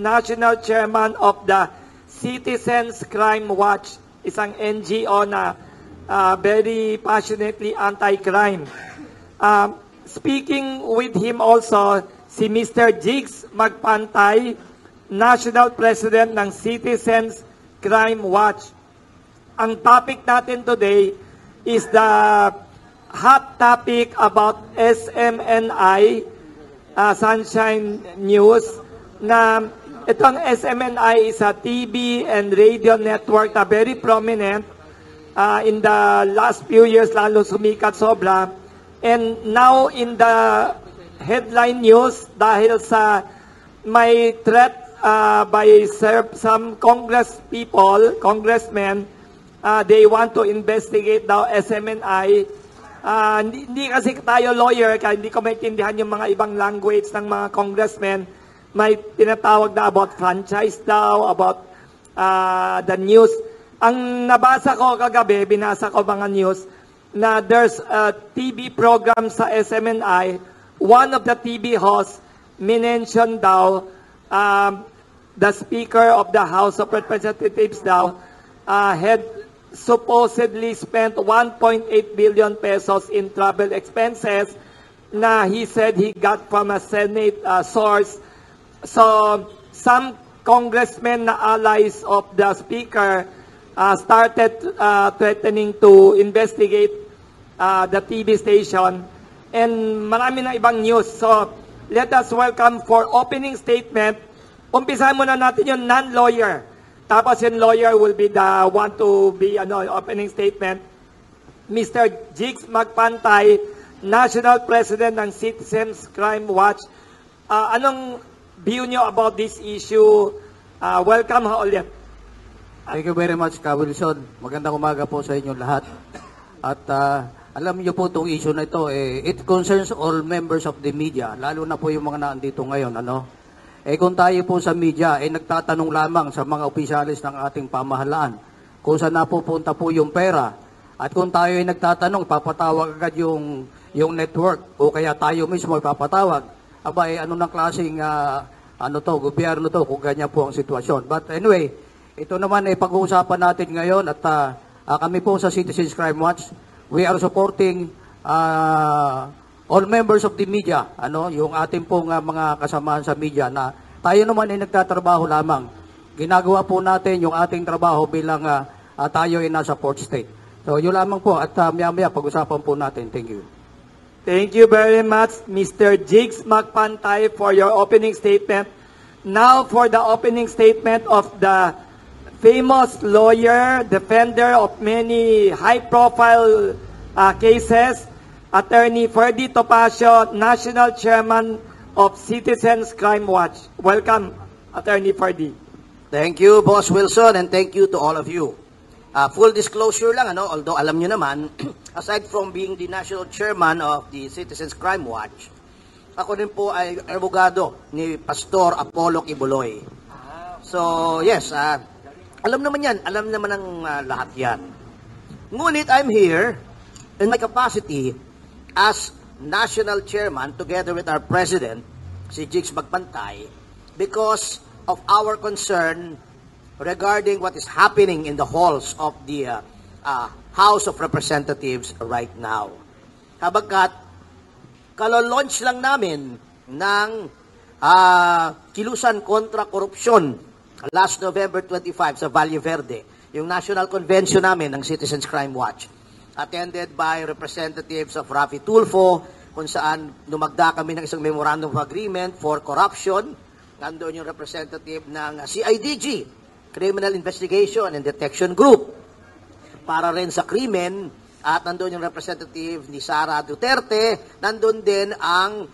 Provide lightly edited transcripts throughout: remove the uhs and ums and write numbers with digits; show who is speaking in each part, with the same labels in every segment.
Speaker 1: National Chairman of the Citizens Crime Watch, isang NGO na very passionately anti-crime. Speaking with him also, si Mr. Jigs Magpantay, National President ng Citizens Crime Watch. Ang topic natin today is the hot topic about SMNI, Sunshine News, na itong SMNI is a TV and radio network na very prominent in the last few years, lalo sumikat sobra. And now in the headline news, dahil sa may threat by some congressmen, they want to investigate daw SMNI. Hindi kasi tayo lawyer, kaya hindi ko maintindihan yung mga ibang language ng mga congressmen. May tinatawag na about franchise daw, about the news. Ang nabasa ko kagabi, binasa ko mga news, na there's a TV program sa SMNI. One of the TV hosts minention daw the Speaker of the House of Representatives daw had supposedly spent 1.8 billion pesos in travel expenses na he said he got from a Senate source. So, some congressmen na allies of the Speaker started threatening to investigate the TV station, and marami na ibang news. So, let us welcome for opening statement. Umpisahan muna natin yung non-lawyer. Tapos yung lawyer will be the one to be opening statement. Mr. Jigs Magpantay, National President ng Citizens Crime Watch. Anong view nyo about this issue? Welcome ha ulit.
Speaker 2: Thank you very much, Ka Wilson. Magandang umaga po sa inyo lahat. At alam niyo po itong issue na ito, it concerns all members of the media, lalo na po yung mga naandito ngayon. Kung tayo po sa media, nagtatanong lamang sa mga opisyalis ng ating pamahalaan kung saan napupunta po yung pera. At kung tayo ay nagtatanong, papatawag agad yung network o kaya tayo mismo ay papatawag. Aba, ano ng klaseng gobyerno to kung ganyan po ang sitwasyon. But anyway, ito naman ay pag-uusapan natin ngayon at kami po sa Citizens Crime Watch, we are supporting all members of the media, yung ating pong mga kasamahan sa media na tayo naman ay nagtatrabaho lamang. Ginagawa po natin yung ating trabaho bilang tayo ay nasa port state. So yun lamang po at maya-maya pag-usapan po natin. Thank you.
Speaker 1: Thank you very much, Mr. Jigs Magpantay, for your opening statement. Now for the opening statement of the famous lawyer, defender of many high-profile cases, Attorney Ferdy Topacio, National Chairman of Citizens Crime Watch. Welcome, Attorney Ferdy.
Speaker 3: Thank you, Boss Wilson, and thank you to all of you. Full disclosure lang, although alam nyo naman, aside from being the National Chairman of the Citizens Crime Watch, ako rin po ay abogado ni Pastor Apollo Kibuloy. So, yes, alam naman yan, alam naman ng lahat yan. Ngunit I'm here in my capacity as National Chairman together with our President, si Jigs Magpantay, because of our concern regarding what is happening in the halls of the House of Representatives right now. Habagkat, kalalaunch lang namin ng kilusan kontra korupsyon last November 25 sa Valle Verde, yung National Convention namin ng Citizens Crime Watch, attended by representatives of Rafi Tulfo, kung saan lumagda kami ng isang memorandum of agreement for corruption. Nandoon yung representative ng CIDG, Criminal Investigation and Detection Group, para rin sa krimen. At nandoon yung representative ni Sara Duterte. Nandoon din ang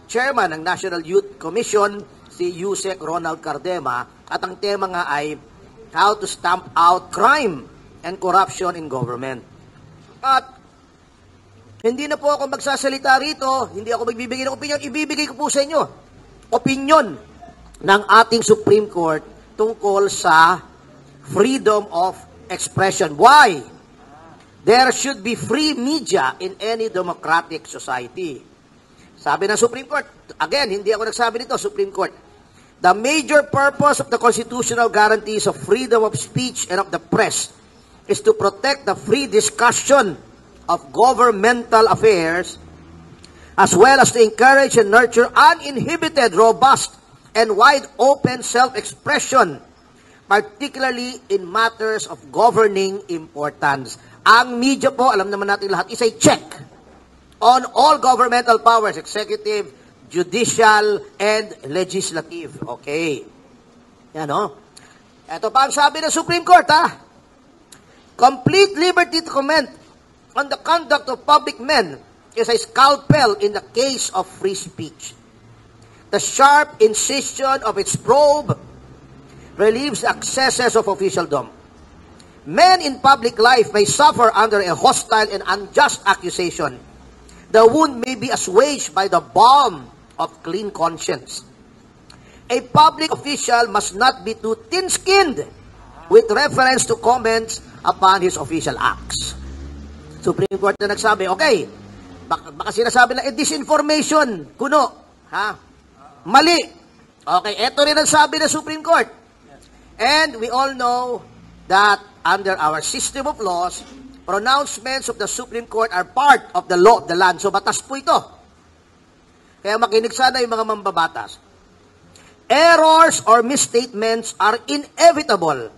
Speaker 3: chairman ng National Youth Commission, si Yusek Ronald Cardema. At ang tema nga ay how to stamp out crime and corruption in government. At hindi na po ako magsasalita rito, hindi ako magbibigay ng opinion, ibibigay ko po sa inyo opinion ng ating Supreme Court tungkol sa freedom of expression. Why? There should be free media in any democratic society. Sabi ng Supreme Court, again, hindi ako nagsabi nito, Supreme Court, The major purpose of the constitutional guarantees of freedom of speech and of the press is to protect the free discussion of governmental affairs, as well as to encourage and nurture uninhibited, robust, and wide-open self-expression, particularly in matters of governing importance. Ang media po, alam naman natin lahat, is a check on all governmental powers, executive, judicial, and legislative. Okay. Yan, no? Ito pa ang sabi ng Supreme Court, ha? Complete liberty to comment on the conduct of public men is a scalpel in the case of free speech. The sharp incision of its probe relieves the excesses of officialdom. Men in public life may suffer under a hostile and unjust accusation. The wound may be assuaged by the balm of clean conscience. A public official must not be too thin-skinned with reference to comments upon his official acts. Supreme Court na nagsabi, okay, baka sinasabi na, disinformation, kuno, ha? Mali. Okay, eto rin ang sabi ng Supreme Court. And we all know that under our system of laws, pronouncements of the Supreme Court are part of the law of the land. So, batas po ito. Kaya makinig sana yung mga mambabatas. Errors or misstatements are inevitable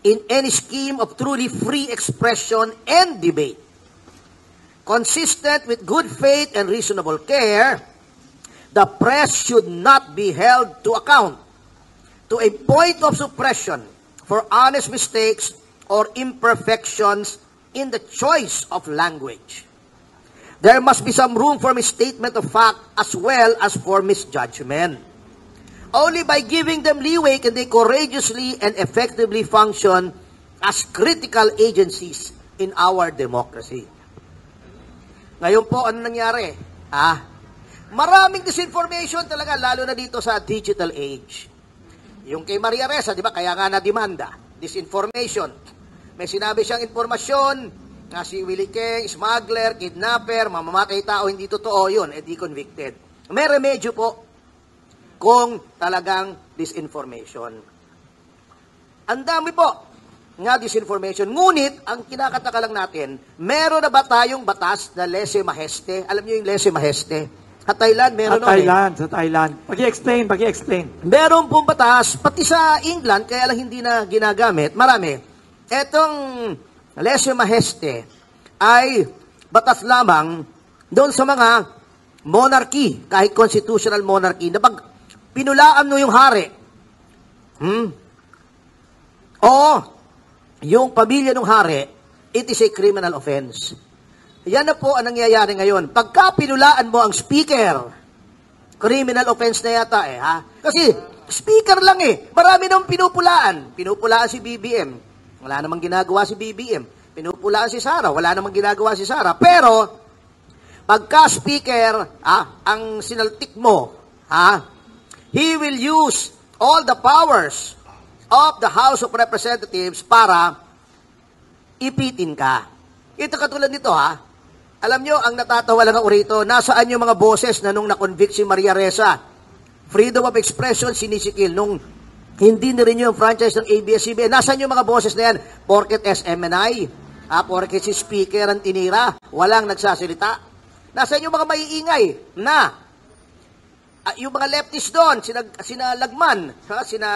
Speaker 3: in any scheme of truly free expression and debate. Consistent with good faith and reasonable care, the press should not be held to account to a point of suppression for honest mistakes or imperfections in the choice of language. There must be some room for misstatement of fact as well as for misjudgment. Only by giving them leeway can they courageously and effectively function as critical agencies in our democracy. Ngayon po, ano nangyari? Maraming disinformation talaga, lalo na dito sa digital age. Yung kay Maria Ressa, di ba, kaya nga na-demanda, disinformation. May sinabi siyang informasyon na si Willie Keng, smuggler, kidnapper, mamamatay tao, hindi totoo yun, di convicted. May remedyo po kung talagang disinformation. Ang dami po nga disinformation. Ngunit, ang kinakataka lang natin, meron na ba tayong batas na lese-maheste? Alam niyo yung lese-maheste? Sa Thailand, meron nun
Speaker 1: Sa Thailand. Pag-i-explain.
Speaker 3: Meron pong batas, pati sa England, kaya lang hindi na ginagamit, marami. Etong lese-maheste ay batas lamang doon sa mga monarchy, kahit constitutional monarchy, na pag pinulaan mo yung hari, o yung pamilya ng hari, it is a criminal offense. Yan na po ang nangyayari ngayon. Pagka pinulaan mo ang speaker, criminal offense na yata ha? Kasi speaker lang marami nang pinupulaan. Pinupulaan si BBM. Wala namang ginagawa si BBM. Pinupulaan si Sara. Wala namang ginagawa si Sara. Pero, pagka speaker, ang sinaltik mo, he will use all the powers of the House of Representatives para ipitin ka. Ito katulad nito Alam nyo, ang natatawa lang ako rito, nasaan yung mga boses na nung na-convict si Maria Ressa? Freedom of expression, sinisikil. Nung hindi na rin yung franchise ng ABS-CBN, nasaan yung mga boses na yan? Porket SMNI, porket si speaker ang tinira, walang nagsasalita. Nasaan yung mga maiingay na yung mga leftist doon, sina Lagman, sina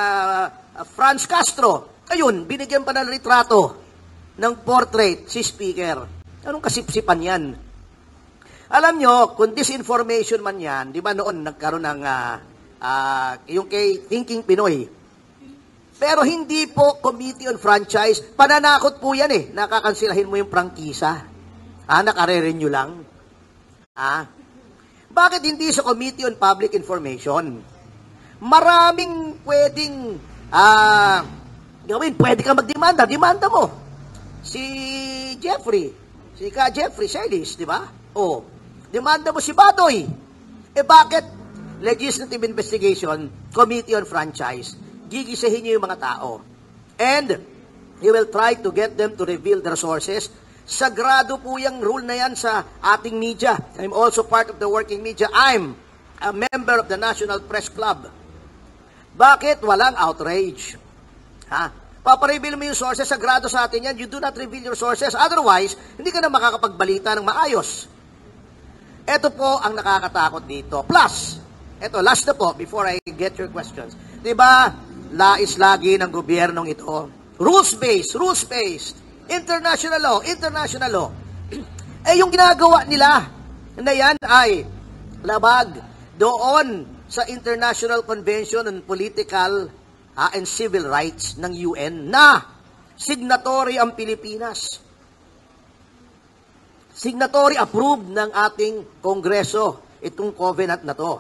Speaker 3: Franz Castro, ayun, binigyan pa ng litrato ng portrait si speaker. Anong kasipsipan yan? Alam nyo, kung disinformation man yan, di ba noon nagkaroon ng yung kay Thinking Pinoy. Pero hindi po Committee on Franchise, pananakot po yan nakakansilahin mo yung prangkisa. Nakare-renew lang. Bakit hindi sa Committee on Public Information? Maraming pwedeng gawin. Pwede ka magdemanda. Demanda mo. Si Jeffrey Celis, di ba? Demanda mo si Badoy. Bakit? Legislative Investigation, Committee on Franchise. Gigisahin niyo yung mga tao. And you will try to get them to reveal their sources. Sagrado po yung rule na yan sa ating media. I'm also part of the working media. I'm a member of the National Press Club. Bakit walang outrage? Ha? Papareveal mo yung sources, sagrado sa atin yan. You do not reveal your sources. Otherwise, hindi ka na makakapagbalita ng maayos. Ito po ang nakakatakot dito. Plus, ito, last na po, before I get your questions. Diba, lais lagi ng gobyernong ito. Rules-based. International law. Eh, yung ginagawa nila na yan ay labag doon sa International Convention on Political and Civil Rights ng UN na signatory ang Pilipinas. Signatory approved ng ating Kongreso itong covenant na to.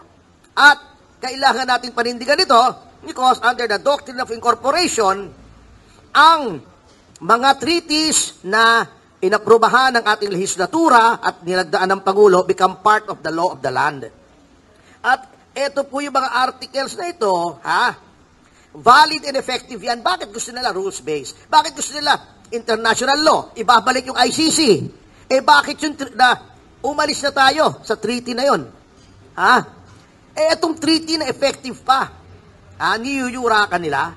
Speaker 3: At kailangan natin panindigan ito because under the doctrine of incorporation, ang mga treaties na inaprubahan ng ating lehislatura at nilagdaan ng Pangulo become part of the law of the land. At ito po yung mga articles na ito, valid and effective yan. Bakit gusto nila rules-based? Bakit gusto nila international law? Ibabalik yung ICC. Eh bakit yung umalis na tayo sa treaty na yon? Eh itong treaty na effective pa, niyuyura ka nila.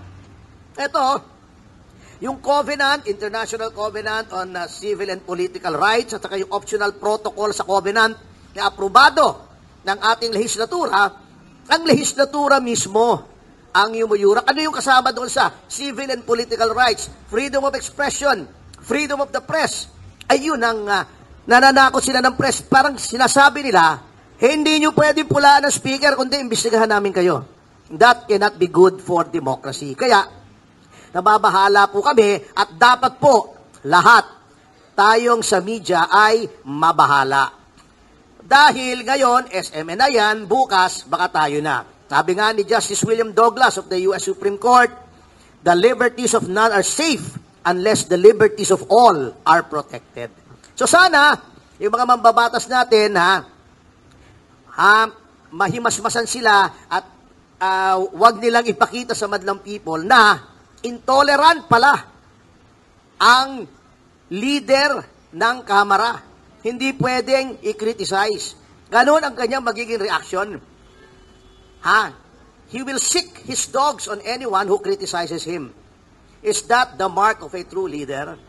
Speaker 3: Ito, yung Covenant, International Covenant on Civil and Political Rights, at saka yung optional protocol sa Covenant na aprobado ng ating lehislatura, ang lehislatura mismo ang yumuyura. Ano yung kasama doon sa civil and political rights? Freedom of expression, freedom of the press. Ayun ang nananakot sila ng press. Parang sinasabi nila, hindi nyo pwedeng pulaan ng speaker, kundi imbestigahan namin kayo. That cannot be good for democracy. Kaya, nababahala po kami at dapat po lahat tayong sa media ay mabahala. Dahil ngayon, SMN na yan, bukas, baka tayo na. Sabi nga ni Justice William Douglas of the U.S. Supreme Court, the liberties of none are safe unless the liberties of all are protected. So sana, yung mga mambabatas natin, mahimasmasan sila at wag nilang ipakita sa madlang people na intolerant pala ang leader ng Kamara. Hindi pwedeng i-criticize. Ganon ang kanyang magiging reaction. He will sick his dogs on anyone who criticizes him. Is that the mark of a true leader?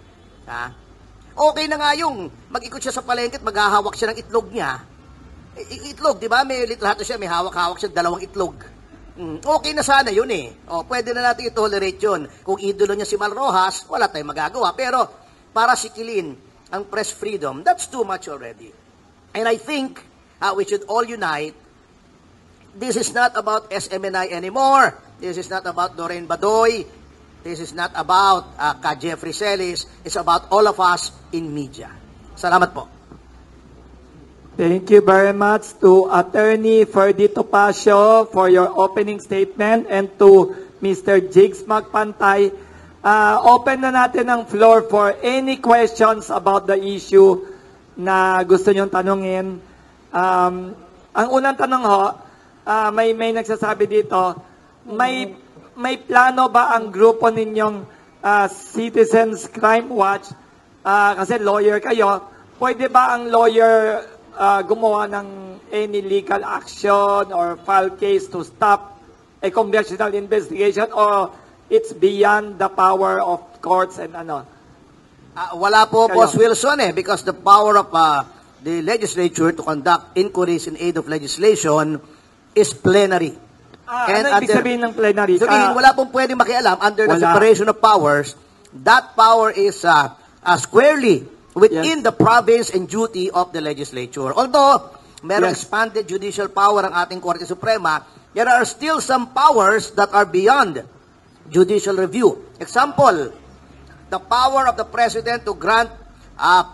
Speaker 3: Okay na nga yung mag-ikot siya sa palengke at maghahawak siya ng itlog niya. Itlog, di ba? May litrato siya, may hawak-hawak siya, 2 itlog. Okay na sana yun eh. Pwede na natin i-tolerate yun. Kung idolo niya si Mal Rojas, wala tayong magagawa. Pero para sikilin ang press freedom, that's too much already. And I think we should all unite. This is not about SMNI anymore. This is not about Doreen Badoy. This is not about Ka Jeffrey Celis. It's about all of us in media. Salamat po.
Speaker 1: Thank you very much to Attorney Ferdy Topacio for your opening statement and to Mr. Jigs Magpantay. Open na natin ang floor for any questions about the issue na gusto nyong tanungin. Ang unang tanong may nagsasabi dito, may plano ba ang grupo ninyong Citizens Crime Watch, kasi lawyer kayo, pwede ba ang lawyer gumawa ng any legal action or file case to stop a congressional investigation, or it's beyond the power of courts and ano?
Speaker 3: Wala po, Boss Wilson, because the power of the legislature to conduct inquiries in aid of legislation is plenary.
Speaker 1: Ano ibig sabihin ng plenary?
Speaker 3: Wala pong pwedeng makialam under the separation of powers. That power is squarely within the province and duty of the legislature. Although, merong expanded judicial power ang ating Korte Suprema, there are still some powers that are beyond judicial review. Example, the power of the President to grant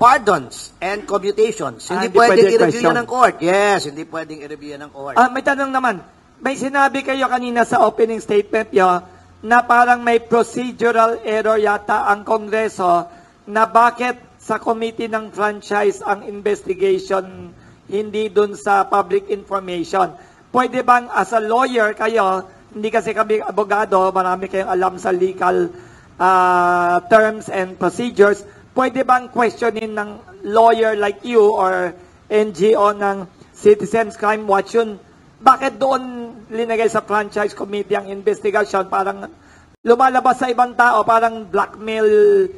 Speaker 3: pardons and commutations. Hindi pwedeng i-review yan ng court. Yes, hindi pwedeng i-review yan ng court.
Speaker 1: May tanong naman. May sinabi kayo kanina sa opening statement nyo na parang may procedural error yata ang Kongreso na bakit sa committee ng franchise ang investigation, hindi dun sa public information. Pwede bang as a lawyer kayo, hindi kasi kami abogado, marami kayong alam sa legal terms and procedures, pwede bang questionin ng lawyer like you or NGO ng Citizens Crime Watch yun, bakit doon linagay sa franchise committee ang investigasyon, parang lumalabas sa ibang tao, parang blackmail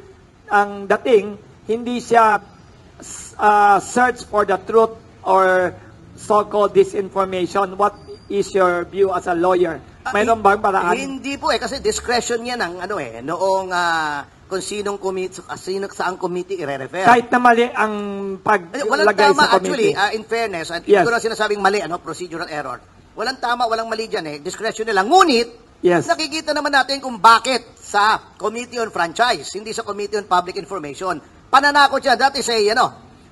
Speaker 1: ang dating, hindi siya search for the truth or so-called disinformation. What is your view as a lawyer? Mayroon bang paraan?
Speaker 3: Hindi po kasi discretion yan ng noong kung sinong committee, saang committee i-refer.
Speaker 1: Kahit na mali ang
Speaker 3: Walang
Speaker 1: paglagay
Speaker 3: tama,
Speaker 1: sa committee.
Speaker 3: actually, in fairness, at
Speaker 1: Yes.
Speaker 3: hindi ko na sinasabing mali, procedural error. Walang tama, walang mali dyan discretion nila. Ngunit,
Speaker 1: Yes.
Speaker 3: nakikita naman natin kung bakit sa Committee on Franchise, hindi sa Committee on Public Information. Pananakot dyan, that is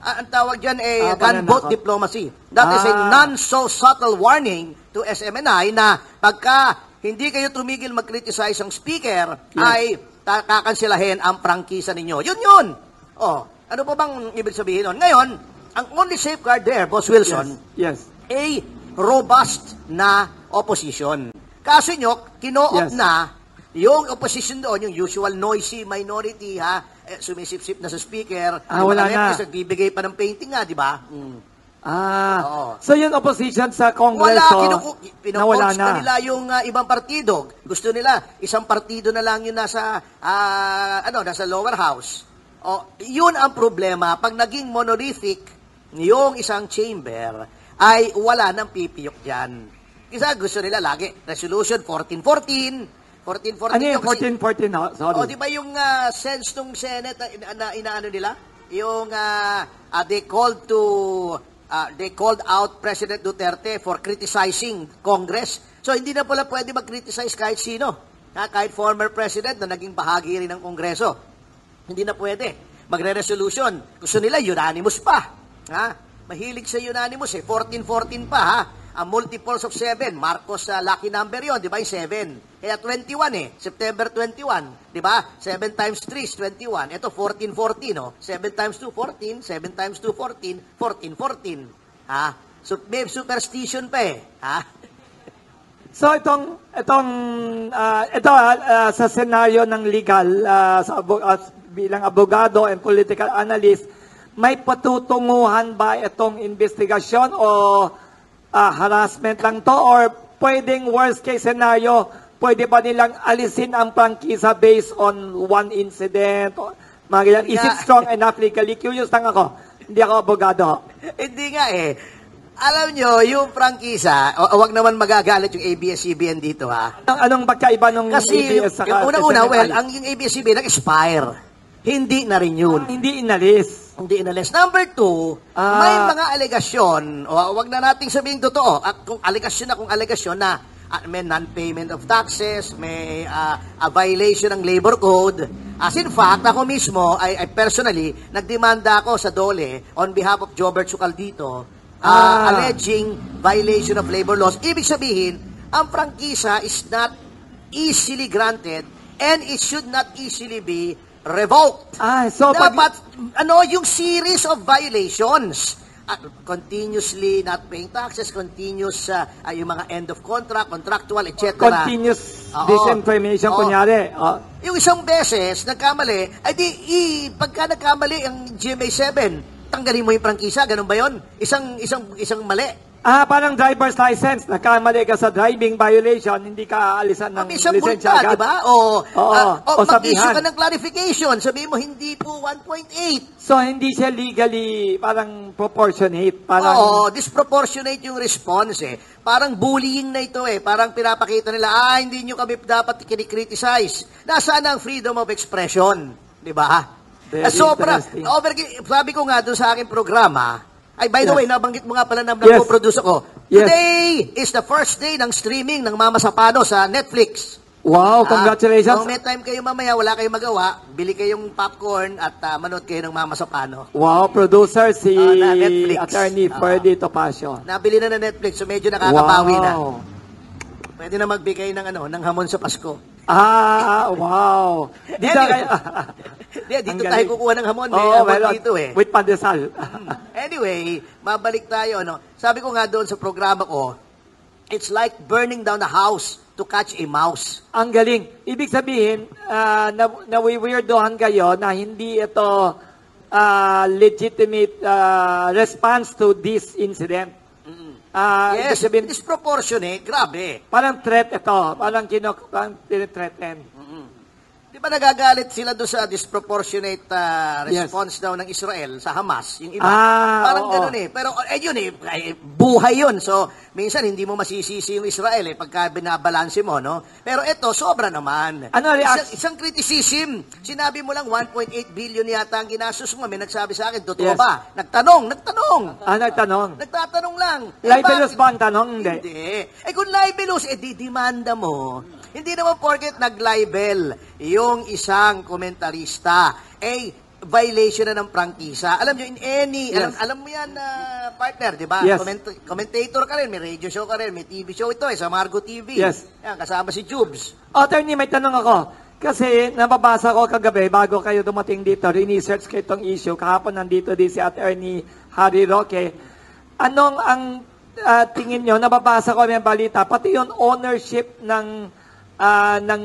Speaker 3: ang tawag dyan gunboat
Speaker 1: pananakot.
Speaker 3: diplomacy. That is a non-so-subtle warning to SMNI na pagka hindi kayo tumigil mag-criticize ang speaker, ay kakansilahin ang prangkisa ninyo. Yun. Ano pa bang ibig sabihin nun? Ngayon, ang only safeguard there, Boss Wilson,
Speaker 1: Yes.
Speaker 3: a robust na opposition. Kaso nyo, kino-op
Speaker 1: Yes.
Speaker 3: na yung opposition doon, yung usual noisy minority, sumisip-sip na sa speaker. Yung
Speaker 1: wala
Speaker 3: mga
Speaker 1: na.
Speaker 3: leftists, nagbibigay pa ng painting di ba? Oo.
Speaker 1: So yung opposition sa
Speaker 3: Wala,
Speaker 1: Kongreso, nawala
Speaker 3: pinopost
Speaker 1: na.
Speaker 3: na nila yung ibang partido. Gusto nila, isang partido na lang yun nasa lower house. Yun ang problema. Pag naging monolithic yung isang chamber, ay wala nang pipiyok dyan. Kasi gusto nila lagi, resolution 1414, 1414
Speaker 1: Ano yung
Speaker 3: yun kasi-
Speaker 1: 1414? Sorry.
Speaker 3: di ba yung sense ng Senate na inaano nila? Yung they called out President Duterte for criticizing Congress. So hindi na pala pwede mag-criticize kahit sino. Kahit former president na naging bahagi rin ng Kongreso. Hindi na pwede. Magre-resolution. Gusto nila unanimous pa. Mahilig sa unanimous 14-14 pa Ang multiples of 7, Marcos lucky number yon, di ba? Yung 7. Kaya 21 September 21, di ba? 7 times 3 is 21. Ito 14-14, 7 times 2, 14. 7 times 2, 14. 14-14. So, may superstition pa
Speaker 1: So sa senaryo ng legal bilang abogado and political analyst, may patutunguhan ba itong investigasyon o harassment lang to, or pwedeng worst case scenario, pwede ba nilang alisin ang prangkisa based on one incident? O, mga ganyan. Is it strong enough legally? Curious lang ako. Hindi ako abogado.
Speaker 3: Hindi nga Alam nyo, yung prangkisa, wag naman magagalit yung ABS-CBN dito
Speaker 1: Anong pagkaiba ng
Speaker 3: Kasi
Speaker 1: ABS sa
Speaker 3: yung una-una,
Speaker 1: SMNI?
Speaker 3: yung ABS-CBN nag-expire. Hindi na rin yun.
Speaker 1: Hindi inalis.
Speaker 3: Hindi inalis. Number 2, may mga alegasyon, wag na nating sabihin totoo, kung alegasyon na may non-payment of taxes, may a violation ng labor code. As in fact, ako mismo, I personally, nagdemanda ako sa DOLE on behalf of Jobert Sucaldito, alleging violation of labor laws. Ibig sabihin, ang prangkisa is not easily granted and it should not easily be revoked.
Speaker 1: So
Speaker 3: Dapat, yung series of violations, continuously not paying taxes, continuous, yung mga end of contract, contractual, etc.
Speaker 1: continuous disinformation, kunyari.
Speaker 3: Yung isang beses, nagkamali, pagka nagkamali ang GMA7, tanggalin mo yung prangkisa, ganun ba yun? Isang mali.
Speaker 1: Parang driver's license. Nagkamali ka sa driving violation, hindi ka aalisan ng
Speaker 3: Isang
Speaker 1: lisensya
Speaker 3: multa,
Speaker 1: agad.
Speaker 3: di ba?
Speaker 1: O
Speaker 3: mag-issue
Speaker 1: sabihan.
Speaker 3: ka ng clarification. Sabihin mo, hindi po 1.8.
Speaker 1: So, hindi siya legally parang proportionate. Parang,
Speaker 3: Disproportionate yung response Parang bullying na ito Parang pinapakita nila, hindi nyo kami dapat kinikriticize. Nasaan ang freedom of expression? Di ba?
Speaker 1: Very interesting.
Speaker 3: Sabi ko nga doon sa aking programa, by the way, nabanggit mo nga pala na
Speaker 1: Yes.
Speaker 3: nagpo-produce ako.
Speaker 1: Yes.
Speaker 3: Today is the first day ng streaming ng Mama Sapano sa Netflix.
Speaker 1: wow, congratulations.
Speaker 3: Kung may time kayo mamaya, wala kayong magawa, bili kayong popcorn at manood kayo ng Mama Sapano.
Speaker 1: Wow, producer si
Speaker 3: na Netflix.
Speaker 1: Attorney Ferdy Topacio.
Speaker 3: Nabili na Netflix, so medyo nakakabawi na.
Speaker 1: Wow.
Speaker 3: Pwede na magbigay ng hamon sa Pasko.
Speaker 1: Wow. Dito kayo.
Speaker 3: Dito
Speaker 1: Ang
Speaker 3: tayo
Speaker 1: galing.
Speaker 3: kukuha ng hamon. May hamon dito
Speaker 1: With pandesal.
Speaker 3: Anyway, mabalik tayo. Sabi ko nga doon sa programa ko, it's like burning down a house to catch a mouse.
Speaker 1: Ang galing. Ibig sabihin, nawiwirdohan kayo na hindi ito legitimate response to this incident.
Speaker 3: Yes,
Speaker 1: ibig sabihin,
Speaker 3: disproportionate, grabe.
Speaker 1: parang threat ito. Parang tinithreaten.
Speaker 3: Di ba nagagalit sila doon sa disproportionate
Speaker 1: Yes.
Speaker 3: response daw ng Israel sa Hamas, yung iba. Parang
Speaker 1: Oo.
Speaker 3: ganun eh. Pero yun eh, buhay yun. So, minsan hindi mo masisisi yung Israel pagka binabalanse mo, no? Pero ito, sobra naman.
Speaker 1: Ano
Speaker 3: Isang criticism. Sinabi mo lang 1.8 billion yata ang ginastos mo. May nagsabi sa akin, totoo
Speaker 1: Yes.
Speaker 3: ba? Nagtanong.
Speaker 1: Nagtanong.
Speaker 3: Nagtatanong lang.
Speaker 1: Libelous
Speaker 3: bakit?
Speaker 1: ba ang tanong? Hindi.
Speaker 3: Hindi. Kung libelous, di-demanda mo. Hindi naman porket nag-libel yung isang komentarista, violation na ng prangkisa. Alam nyo, in any,
Speaker 1: Yes.
Speaker 3: alam mo yan, partner, di ba?
Speaker 1: Yes.
Speaker 3: Commentator ka rin, may radio show ka rin, may TV show ito sa Margo TV.
Speaker 1: Yes.
Speaker 3: Yan, kasama si Jubes.
Speaker 1: Attorney, may tanong ako. Kasi nababasa ko kagabi, bago kayo dumating dito, research ko itong issue. Kahapon nandito din si Attorney Harry Roque. Anong ang tingin nyo, nababasa ko may balita, pati yung ownership ng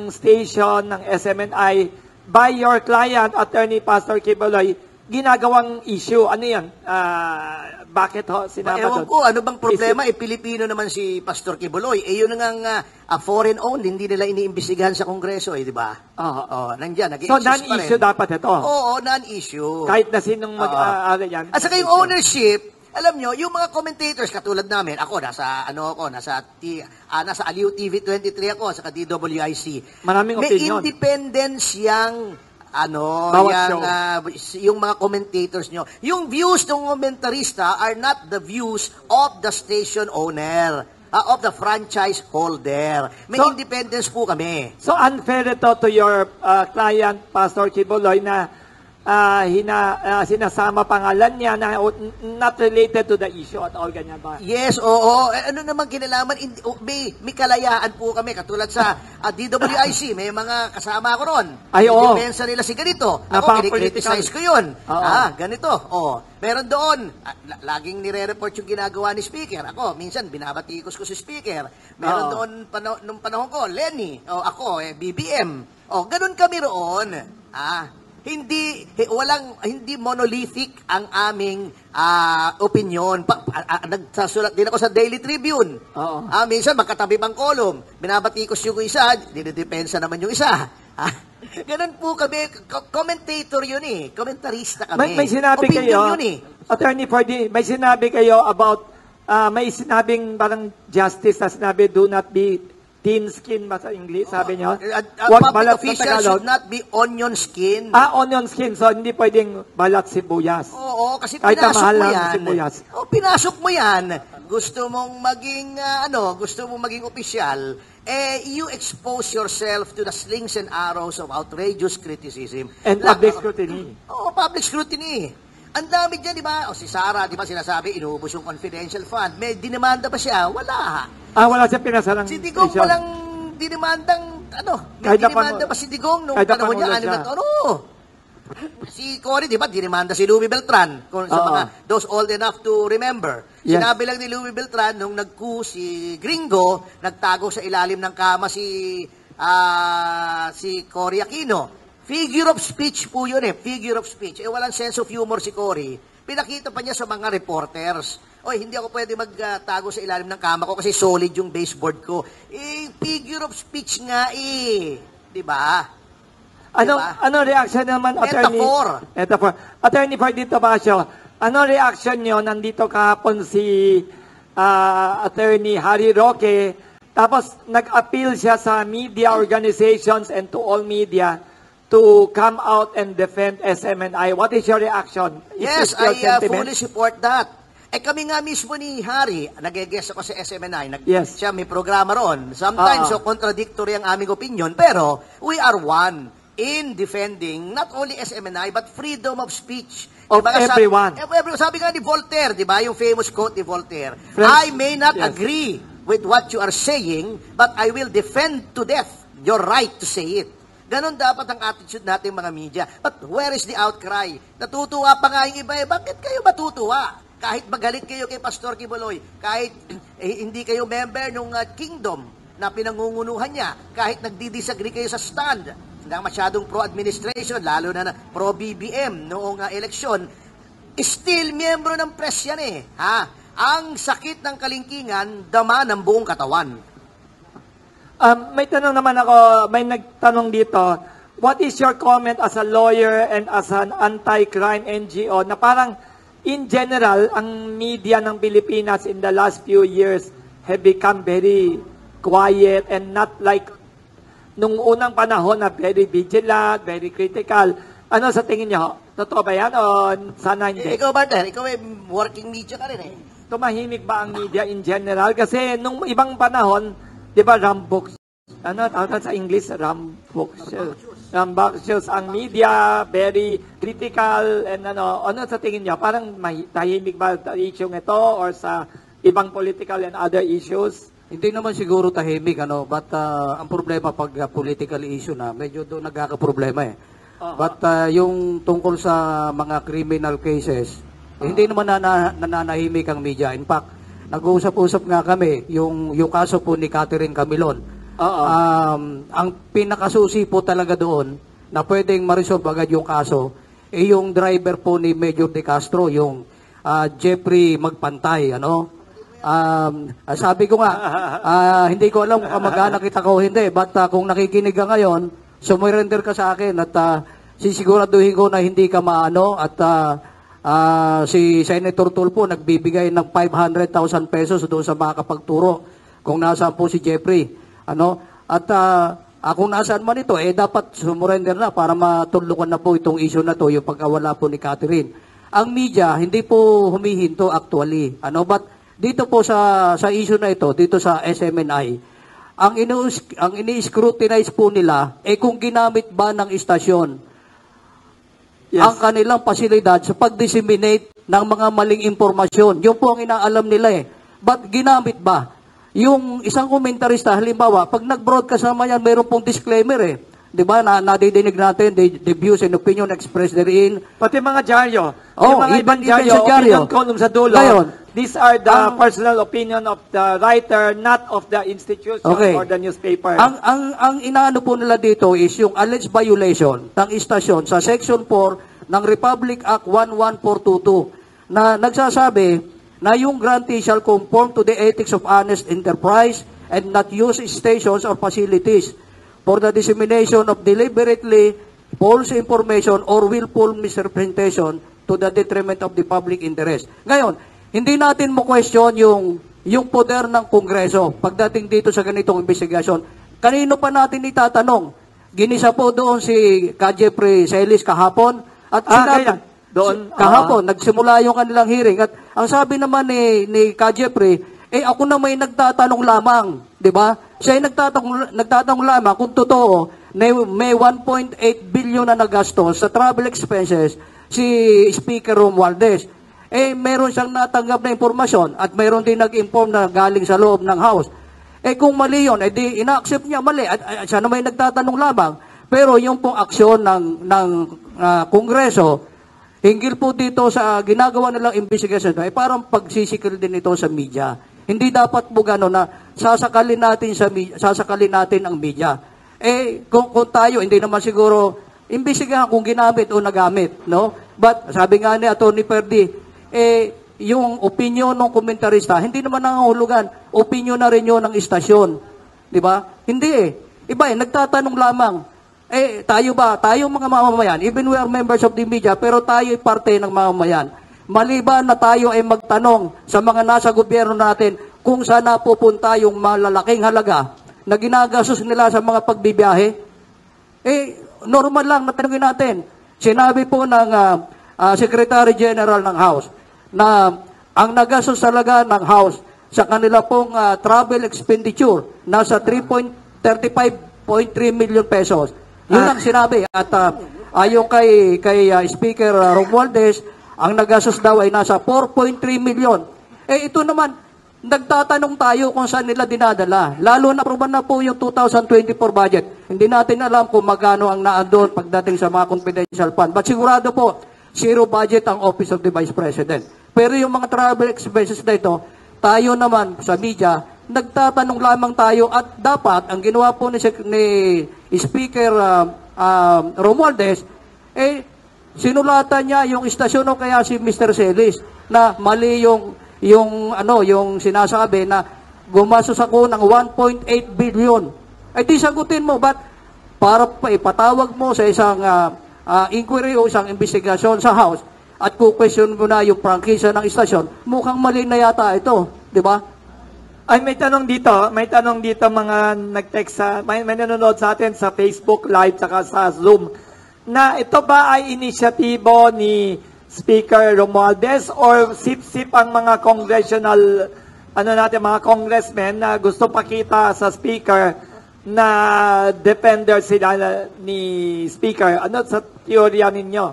Speaker 1: station, ng SMNI, by your client, Attorney Pastor Quiboloy, ginagawang issue. Ano yan? Bakit ho sinama
Speaker 3: Ewan
Speaker 1: doon?
Speaker 3: ko, ano bang problema? Pilipino naman si Pastor Quiboloy. Yun nga foreign owned, hindi nila iniimbestigahan sa Kongreso, di ba?
Speaker 1: Oo.
Speaker 3: Nandyan,
Speaker 1: So,
Speaker 3: nag-exist pa rin.
Speaker 1: non-issue dapat ito.
Speaker 3: Oo, non-issue.
Speaker 1: Kahit na sinong mag-aari yan.
Speaker 3: At saka yung ownership, alam nyo, yung mga commentators katulad namin, ako nasa Aliw TV 23 ako, saka DWIC.
Speaker 1: Maraming
Speaker 3: May
Speaker 1: opinion.
Speaker 3: independence yung
Speaker 1: Bawat
Speaker 3: yung mga commentators nyo. Yung views ng komentarista are not the views of the station owner, of the franchise holder. May
Speaker 1: So,
Speaker 3: independence po kami.
Speaker 1: So unfair ito to your client, Pastor Quiboloy, na sinasama pangalan niya na not related to the issue at all, ganyan ba?
Speaker 3: Yes, oo. Ano naman kinalaman? May kalayaan po kami. Katulad sa DWIC, may mga kasama ko ron.
Speaker 1: Ay, oo.
Speaker 3: Depensa nila si ganito. Ako,
Speaker 1: Napaka-political.
Speaker 3: kinikriticize ko yun.
Speaker 1: Oo.
Speaker 3: Ganito. Meron doon. Laging nire-report yung ginagawa ni Speaker. Ako, minsan, binabatikos ko si Speaker. Meron
Speaker 1: Oo.
Speaker 3: doon, nung panahon ko, Lenny. Ako, BBM. Ganun kami roon. Hindi monolithic ang aming opinion. Nagsasulat din ako sa Daily Tribune.
Speaker 1: Oo.
Speaker 3: Minsan magkatabi bang column, binabatikos yung isa, dinidepensa naman yung isa. Ganun po kami, commentator yun komentarista kami.
Speaker 1: May sinabi
Speaker 3: Opinion
Speaker 1: kayo,
Speaker 3: yun
Speaker 1: Attorney Ferdy, may sinabi kayo about, may sinabing parang justice na sinabi, do not be thin skin ba sa English, sabi nyo?
Speaker 3: Public
Speaker 1: balat sa
Speaker 3: officials
Speaker 1: Tagalog.
Speaker 3: should not be onion skin.
Speaker 1: Onion skin, so hindi pwedeng balat sibuyas.
Speaker 3: Oo, kasi
Speaker 1: Kahit na
Speaker 3: pinasok
Speaker 1: mahal
Speaker 3: mo
Speaker 1: lang
Speaker 3: yan.
Speaker 1: sibuyas.
Speaker 3: Pinasok mo yan. Gusto mong maging opisyal, you expose yourself to the slings and arrows of outrageous criticism.
Speaker 1: And public scrutiny.
Speaker 3: Public scrutiny. Ang dami dyan, di ba? Si Sarah, di ba sinasabi, inuubos yung confidential fund. May dinamanda ba siya? Wala.
Speaker 1: Wala siya pinasarang
Speaker 3: Si Digong
Speaker 1: station.
Speaker 3: walang dinimandang, may
Speaker 1: Kahit na
Speaker 3: dinimanda
Speaker 1: Pangulo.
Speaker 3: ba si Digong nung
Speaker 1: Kahit na
Speaker 3: panahon niya?
Speaker 1: Pangulo siya.
Speaker 3: Si Cory, di ba, dinimanda si Louie Beltran. Kung sa
Speaker 1: Oo.
Speaker 3: mga, those old enough to remember.
Speaker 1: Yes.
Speaker 3: Sinabi lang ni Louie Beltran, nung si Gringo, nagtago sa ilalim ng kama si Cory Aquino. Figure of speech po yun figure of speech. Walang sense of humor si Cory. Pinakita pa niya sa mga reporters. Hindi ako pwede magtago sa ilalim ng kama ko kasi solid yung baseboard ko. Figure of speech nga Di ba?
Speaker 1: Ano reaction naman, Attorney? Metaphor. Attorney Ferdy Tobacio, ano reaction nyo? Nandito kahapon si Attorney Harry Roque, tapos nag-appeal siya sa media organizations and to all media to come out and defend SMNI. What is your reaction?
Speaker 3: Yes,
Speaker 1: Is this your
Speaker 3: I
Speaker 1: sentiment?
Speaker 3: fully support that. Kami nga mismo ni Harry, nag-guest ako sa SMNI,
Speaker 1: Yes.
Speaker 3: siya may programa ron. Sometimes, contradictory ang aming opinion, pero we are one in defending not only SMNI, but freedom of speech.
Speaker 1: Of everyone.
Speaker 3: Sabi nga ni Voltaire, di ba, yung famous quote ni Voltaire,
Speaker 1: Friends,
Speaker 3: I may not
Speaker 1: yes.
Speaker 3: agree with what you are saying, but I will defend to death your right to say it. Ganon dapat ang attitude natin mga media. But where is the outcry? Natutuwa pa nga yung iba. Bakit kayo matutuwa? Kahit magalit kayo kay Pastor Quiboloy, kahit hindi kayo member ng kingdom na pinangungunuhan niya, kahit nagdi-disagree kayo sa stand, hindi masyadong pro-administration, lalo na pro-BBM noong eleksyon, still miyembro ng press yan Ang sakit ng kalingkingan, dama ng buong katawan.
Speaker 1: May tanong naman ako, may nagtanong dito, what is your comment as a lawyer and as an anti-crime NGO na parang in general, ang media ng Pilipinas in the last few years have become very quiet and not like nung unang panahon na very vigilant, very critical. Ano sa tingin niyo? Totoo ba yan o sana hindi?
Speaker 3: Ikaw, partner, ikaw ay working media ka rin eh.
Speaker 1: Tumahimik ba ang media in general? Kasi nung ibang panahon, di ba, rambuks, ano, tawag sa English, rambunctious ang media, very critical, and ano sa tingin niyo? Parang tahimik ba sa issue ito or sa ibang political and other issues?
Speaker 2: Hindi naman siguro tahimik, but ang problema pag political issue na, medyo doon nagkakaproblema eh. But yung tungkol sa mga criminal cases, hindi naman nananahimik ang media. In fact, nag-uusap-usap nga kami, yung kaso po ni Catherine Camilon. Ang pinakasusi po talaga doon, na pwedeng ma-resolve agad yung kaso, yung driver po ni Major De Castro, yung Jeffrey Magpantay, sabi ko nga, hindi ko alam kung kamag-anak kita ko hindi, but kung nakikinig ka ngayon, sumurrender ka sa akin at sisiguraduhin ko na hindi ka maano at si Senator Tulfo nagbibigay ng 500,000 pesos doon sa makakapagturo kung nasaan po si Jeffrey. At kung nasaan man ito, dapat sumurrender na para matulukan na po itong issue na to, yung pagkawala po ni Catherine. Ang media, hindi po humihinto actually. But dito po sa issue na ito, dito sa SMNI, ang ini-scrutinize po nila kung ginamit ba ng istasyon ang kanilang pasilidad sa pag-disseminate ng mga maling impormasyon. Yun po ang inaalam nila But ginamit ba? Yung isang komentarista, halimbawa, pag nag-broadcast naman yan, mayroon pong disclaimer Di ba? Nadidinig natin, the views and opinion expressed therein.
Speaker 1: Pati mga dyaryo.
Speaker 2: Oh,
Speaker 1: yung mga ibang
Speaker 2: even
Speaker 1: dyaryo,
Speaker 2: sa dyaryo.
Speaker 1: opinion column sa dulo.
Speaker 2: Ngayon,
Speaker 1: these are the personal opinion of the writer, not of the institution or the newspaper.
Speaker 2: Ang inaano po nila dito is yung alleged violation ng istasyon sa Section 4 ng Republic Act 11422 na nagsasabi na yung grantee shall conform to the ethics of honest enterprise and not use stations or facilities for the dissemination of deliberately false information or willful misrepresentation to the detriment of the public interest. Ngayon, hindi natin mo question yung poder ng Kongreso pagdating dito sa ganitong investigasyon. Kanino pa natin itatanong? Ginisa po doon si Jeffrey Celis kahapon at
Speaker 1: doon
Speaker 2: kahapon nagsimula yung kanilang hearing at ang sabi naman ni Jeffrey, ako na may nagtatanong lamang, 'di ba? Siya ay nagtatanong lamang kung totoo na may 1.8 billion na nagastos sa travel expenses si Speaker Romualdez. Meron siyang natanggap na impormasyon at meron din nag-inform na galing sa loob ng House. Kung mali yun, di ina-accept niya mali at siya na may nagtatanong lamang. Pero yung pong aksyon ng Kongreso, hinggil po dito sa ginagawa nilang investigation, parang pagsisikil din ito sa media. Hindi dapat po gano'n na sasakalin natin ang media. Kung tayo, hindi naman siguro imbestigahan kung ginamit o nagamit, no? But sabi nga ni Atty. Perdi, yung opinion ng komentarista, hindi naman nangangahulugan. Opinion na rin yun ng istasyon. Di ba? Hindi Iba nagtatanong lamang. Tayo mga mamamayan, even we are members of the media, pero tayo ay parte ng mamamayan. Maliban na tayo ay magtanong sa mga nasa gobyerno natin kung saan napupunta yung malalaking halaga na ginagastos nila sa mga pagbibiyahe, normal lang na tanongin natin. Sinabi po ng Secretary General ng House na ang nagastos talaga ng House sa kanila pong travel expenditure nasa 35.3 million pesos. Yun ang sinabi. At ayon kay Speaker Romualdez, ang nagastos daw ay nasa 4.3 million. Ito naman, nagtatanong tayo kung saan nila dinadala. Lalo na aproban na po yung 2024 budget. Hindi natin alam kung magkano ang naandun pagdating sa mga confidential fund. But sigurado po, zero budget ang Office of the Vice President. Pero yung mga travel expenses na ito, tayo naman sa media, nagtatanong lamang tayo at dapat, ang ginawa po ni Speaker Romualdez, sinulatan niya yung istasyon o kaya si Mr. Celis na mali yung yung sinasabi na gumastos ako ng 1.8 billion. Ay di sagutin mo, but para ipatawag mo sa isang inquiry o isang investigasyon sa House at ku-question mo na yung prangkisa ng istasyon, mukhang mali na yata ito, di ba?
Speaker 1: Ay, may tanong dito mga nag-text may nanonood sa atin sa Facebook Live saka sa Zoom, na ito ba ay inisyatibo ni Speaker Romualdez or sip-sip ang mga congressional, mga congressmen na gusto pakita sa Speaker na defender sila ni Speaker? Ano sa teorya ninyo?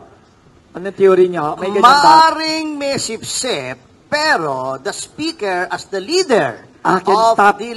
Speaker 1: Ano theory niyo? May ganyan ba?
Speaker 3: Maaring may sip-sip, pero the Speaker as the leader of the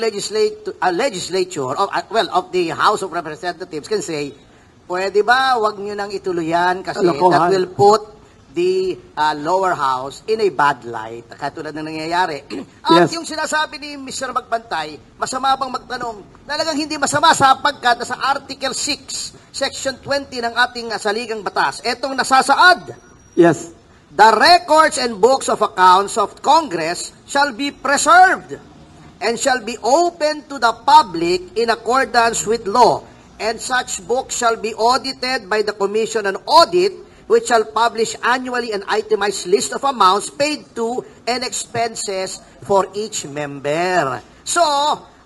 Speaker 3: legislature, of the House of Representatives can say, pwede ba, wag nyo nang ituloy yan kasi that will put the lower house in a bad light, katulad ng nangyayari. At yung sinasabi ni Mr. Magbantay, masama bang magtanong? Talagang hindi masama sapagkat nasa Article 6, Section 20 ng ating saligang batas, etong nasasaad.
Speaker 1: Yes.
Speaker 3: The records and books of accounts of Congress shall be preserved and shall be open to the public in accordance with law, and such books shall be audited by the Commission on Audit, which shall publish annually an itemized list of amounts paid to and expenses for each member. So,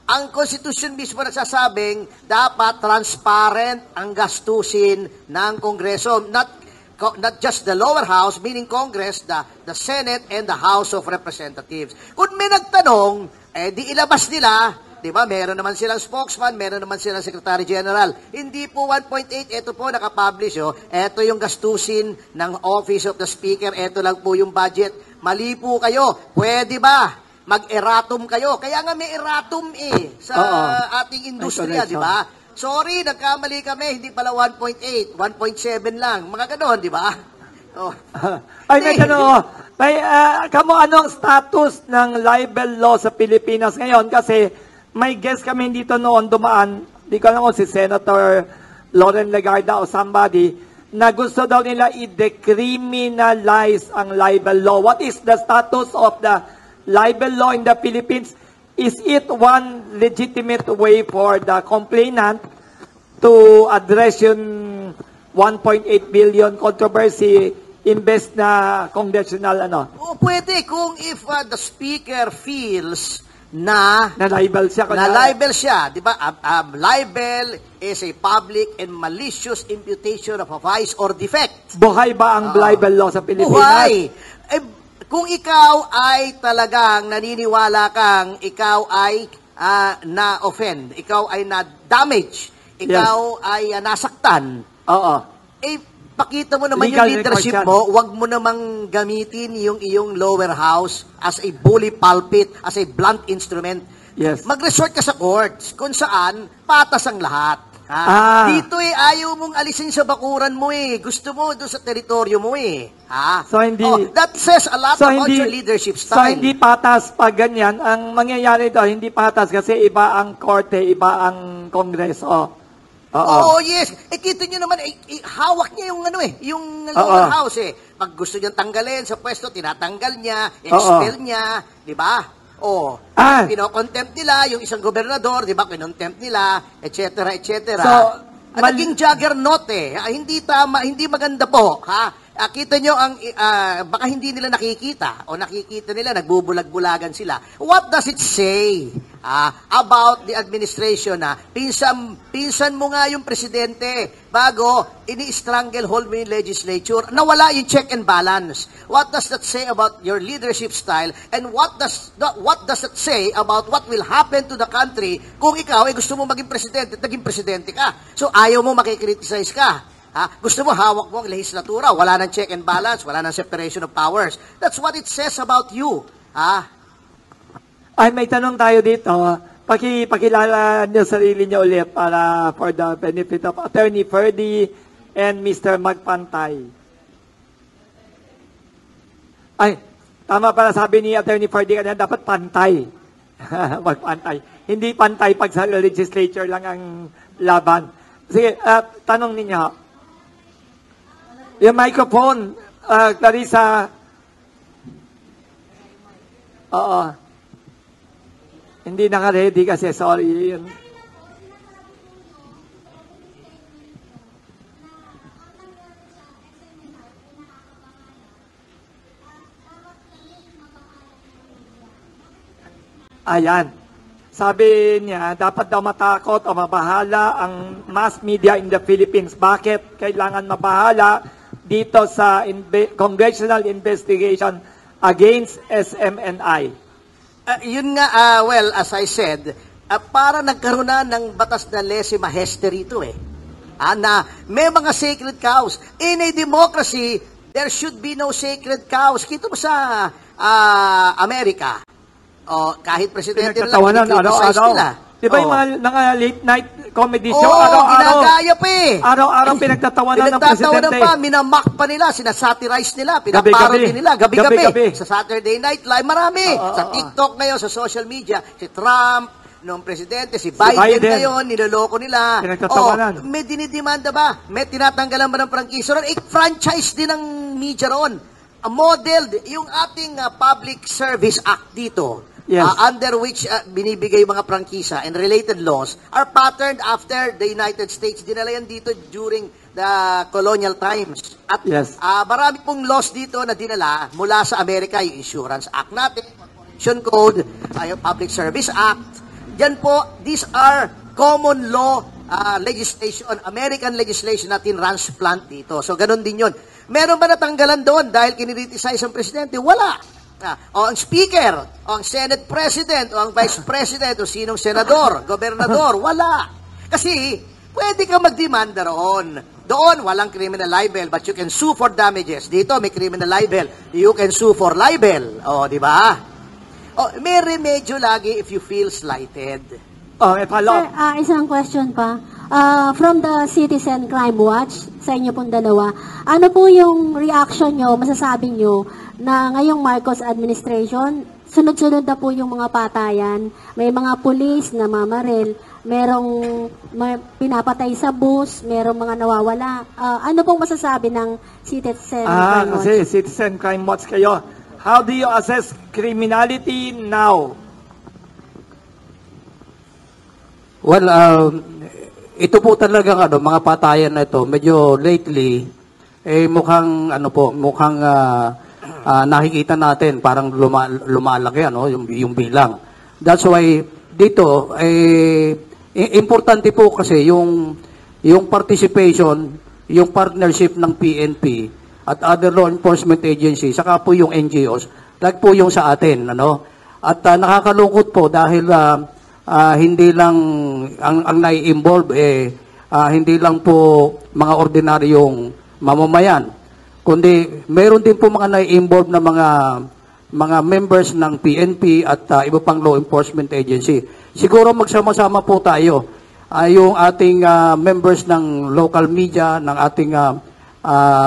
Speaker 3: ang Constitution mismo nagsasabing dapat transparent ang gastusin ng Kongreso, not just the lower house, meaning Congress, the Senate, and the House of Representatives. Kung may nagtanong, di ilabas nila. Diba? Meron naman silang spokesman, meron naman silang Secretary General. Hindi po 1.8, ito po nakapublish. Ito yung gastusin ng Office of the Speaker, ito lang po yung budget. Mali po kayo. Pwede ba? Mag-erratum kayo. Kaya nga may erratum sa ating industriya, di ba? Sorry, nagkamali kami. Hindi pala 1.8, 1.7 lang. Mga ganon, di ba?
Speaker 1: Ay, may tanong. Kamo anong status ng libel law sa Pilipinas ngayon? Kasi may guest kami dito noon dumaan, di ko alam kung si Senator Loren Legarda o somebody, na gusto daw nila i-decriminalize ang libel law. What is the status of the libel law in the Philippines? Is it one legitimate way for the complainant to address yung 1.8 billion controversy imbes na congressional
Speaker 3: Pwede kung if the Speaker feels na
Speaker 1: libel
Speaker 3: siya, di ba? Libel is a public and malicious imputation of a vice or defect.
Speaker 1: Buhay ba ang libel law sa Pilipinas?
Speaker 3: Buhay. Kung ikaw ay talagang naniniwala kang ikaw ay na-offend, ikaw ay na-damage, ikaw ay nasaktan, pakita mo naman legal yung leadership mo, wag mo namang gamitin yung iyong lower house as a bully pulpit, as a blunt instrument.
Speaker 1: Yes.
Speaker 3: Mag-resort ka sa courts kung saan patas ang lahat. Dito ayaw mong alisin sa bakuran mo Gusto mo doon sa teritoryo mo
Speaker 1: So hindi
Speaker 3: that says a lot about your leadership style.
Speaker 1: So hindi patas pag ganyan. Ang mangyayari ito, hindi patas kasi iba ang korte, iba ang kongreso.
Speaker 3: Yes. Kita nyo naman, hawak niya yung yung lower house Pag gusto niyang tanggalin sa pwesto, tinatanggal niya, expel niya, di ba? Pinocontempt nila, yung isang gobernador, di ba, kinontempt nila, etc., etc.
Speaker 1: So,
Speaker 3: naging juggernaut hindi tama, hindi maganda po, kita nyo baka hindi nila nakikita, o nakikita nila, nagbubulag-bulagan sila. What does it say about the administration pinsan mo nga yung presidente bago ini-stranglehold mo yung legislature, nawala yung check and balance. What does that say about your leadership style, and what does that say about what will happen to the country kung ikaw gusto mo maging presidente at naging presidente ka? So ayaw mo makikriticize ka. Gusto mo hawak mo ang legislatura, wala nang check and balance, wala nang separation of powers. That's what it says about you.
Speaker 1: Ay, may tanong tayo dito. Pakilala niyo sarili niyo ulit para for the benefit of Attorney Ferdy and Mr. Magpantay. Ay, tama pala sabi ni Attorney Ferdy kanina, dapat pantay. Magpantay. Hindi pantay pag sa legislature lang ang laban. Sige, tanong ninyo. Yung microphone, Clarissa. Oo. Hindi naka-ready kasi, sorry. Yun. Ayan. Sabi niya, dapat daw matakot o mabahala ang mass media in the Philippines. Bakit kailangan mabahala dito sa congressional investigation against SMNI?
Speaker 3: Yun nga, well, as I said, para nagkaroon na ng batas na lese maheste rito eh. Na may mga sacred cows. In a democracy, there should be no sacred cows. Kita mo sa Amerika, kahit presidente nila,
Speaker 1: Pinagtatawanan,
Speaker 3: kinikriticize nila.
Speaker 1: Di ba yung mga late night comedy show?
Speaker 3: Oo,
Speaker 1: Araw-araw.
Speaker 3: ginagaya pa eh.
Speaker 1: Araw-araw pinagtatawanan ng
Speaker 3: Pinagtatawanan
Speaker 1: presidente.
Speaker 3: pa, minamak pa nila, sinasatirize nila, pinaparody nila, gabi-gabi. Sa Saturday Night Live, marami. Sa TikTok ngayon, sa social media, si Trump, noong presidente, si Biden ngayon, niloloko nila.
Speaker 1: Pinagtatawanan.
Speaker 3: May dinidemanda ba? May tinatanggalan ba ng prangkisa ron? Franchise din ng media ron. Modeled, yung ating Public Service Act dito,
Speaker 1: yes,
Speaker 3: under which binibigay yung mga prangkisa and related laws are patterned after the United States. Dinala yan dito during the colonial times. At
Speaker 1: yes,
Speaker 3: marami pong laws dito na dinala mula sa Amerika, yung Insurance Act natin, Corporation Code, yung Public Service Act. Yan po, these are common law legislation, American legislation natin transplant dito. So, ganun din yun. Meron ba natanggalan doon dahil kinriticize ang presidente? Wala. O ang speaker, o ang Senate President, o ang Vice President, o sinong senador, gobernador, wala. Kasi, pwede ka magdemanda roon. Doon, walang criminal libel, but you can sue for damages. Dito, may criminal libel. You can sue for libel. O, di ba? O, may remedyo lagi if you feel slighted.
Speaker 1: may follow.
Speaker 4: Sir, isang question pa. From the Citizen Crime Watch, sa inyo pong dalawa, ano po yung reaction nyo, masasabi nyo, na ngayong Marcos administration, sunod-sunod na po yung mga patayan, may mga pulis na mamaril, merong pinapatay sa bus, merong mga nawawala. Ano pong masasabi ng Citizen Crime Watch?
Speaker 1: Kasi Citizen Crime Watch kayo. How do you assess criminality now?
Speaker 2: Well, ito po talaga mga patayan na ito, medyo lately, mukhang nakikita natin, parang lumalaki, yung bilang. That's why, dito, importante po kasi yung participation, yung partnership ng PNP at other law enforcement agencies, saka po yung NGOs, like po yung sa atin, At nakakalungkot po dahil hindi lang ang nai-involve hindi lang po mga ordinaryong mamamayan, kundi meron din po mga nai-involve na mga members ng PNP at iba pang law enforcement agency. Siguro magsama-sama po tayo, yung ating members ng local media, ng ating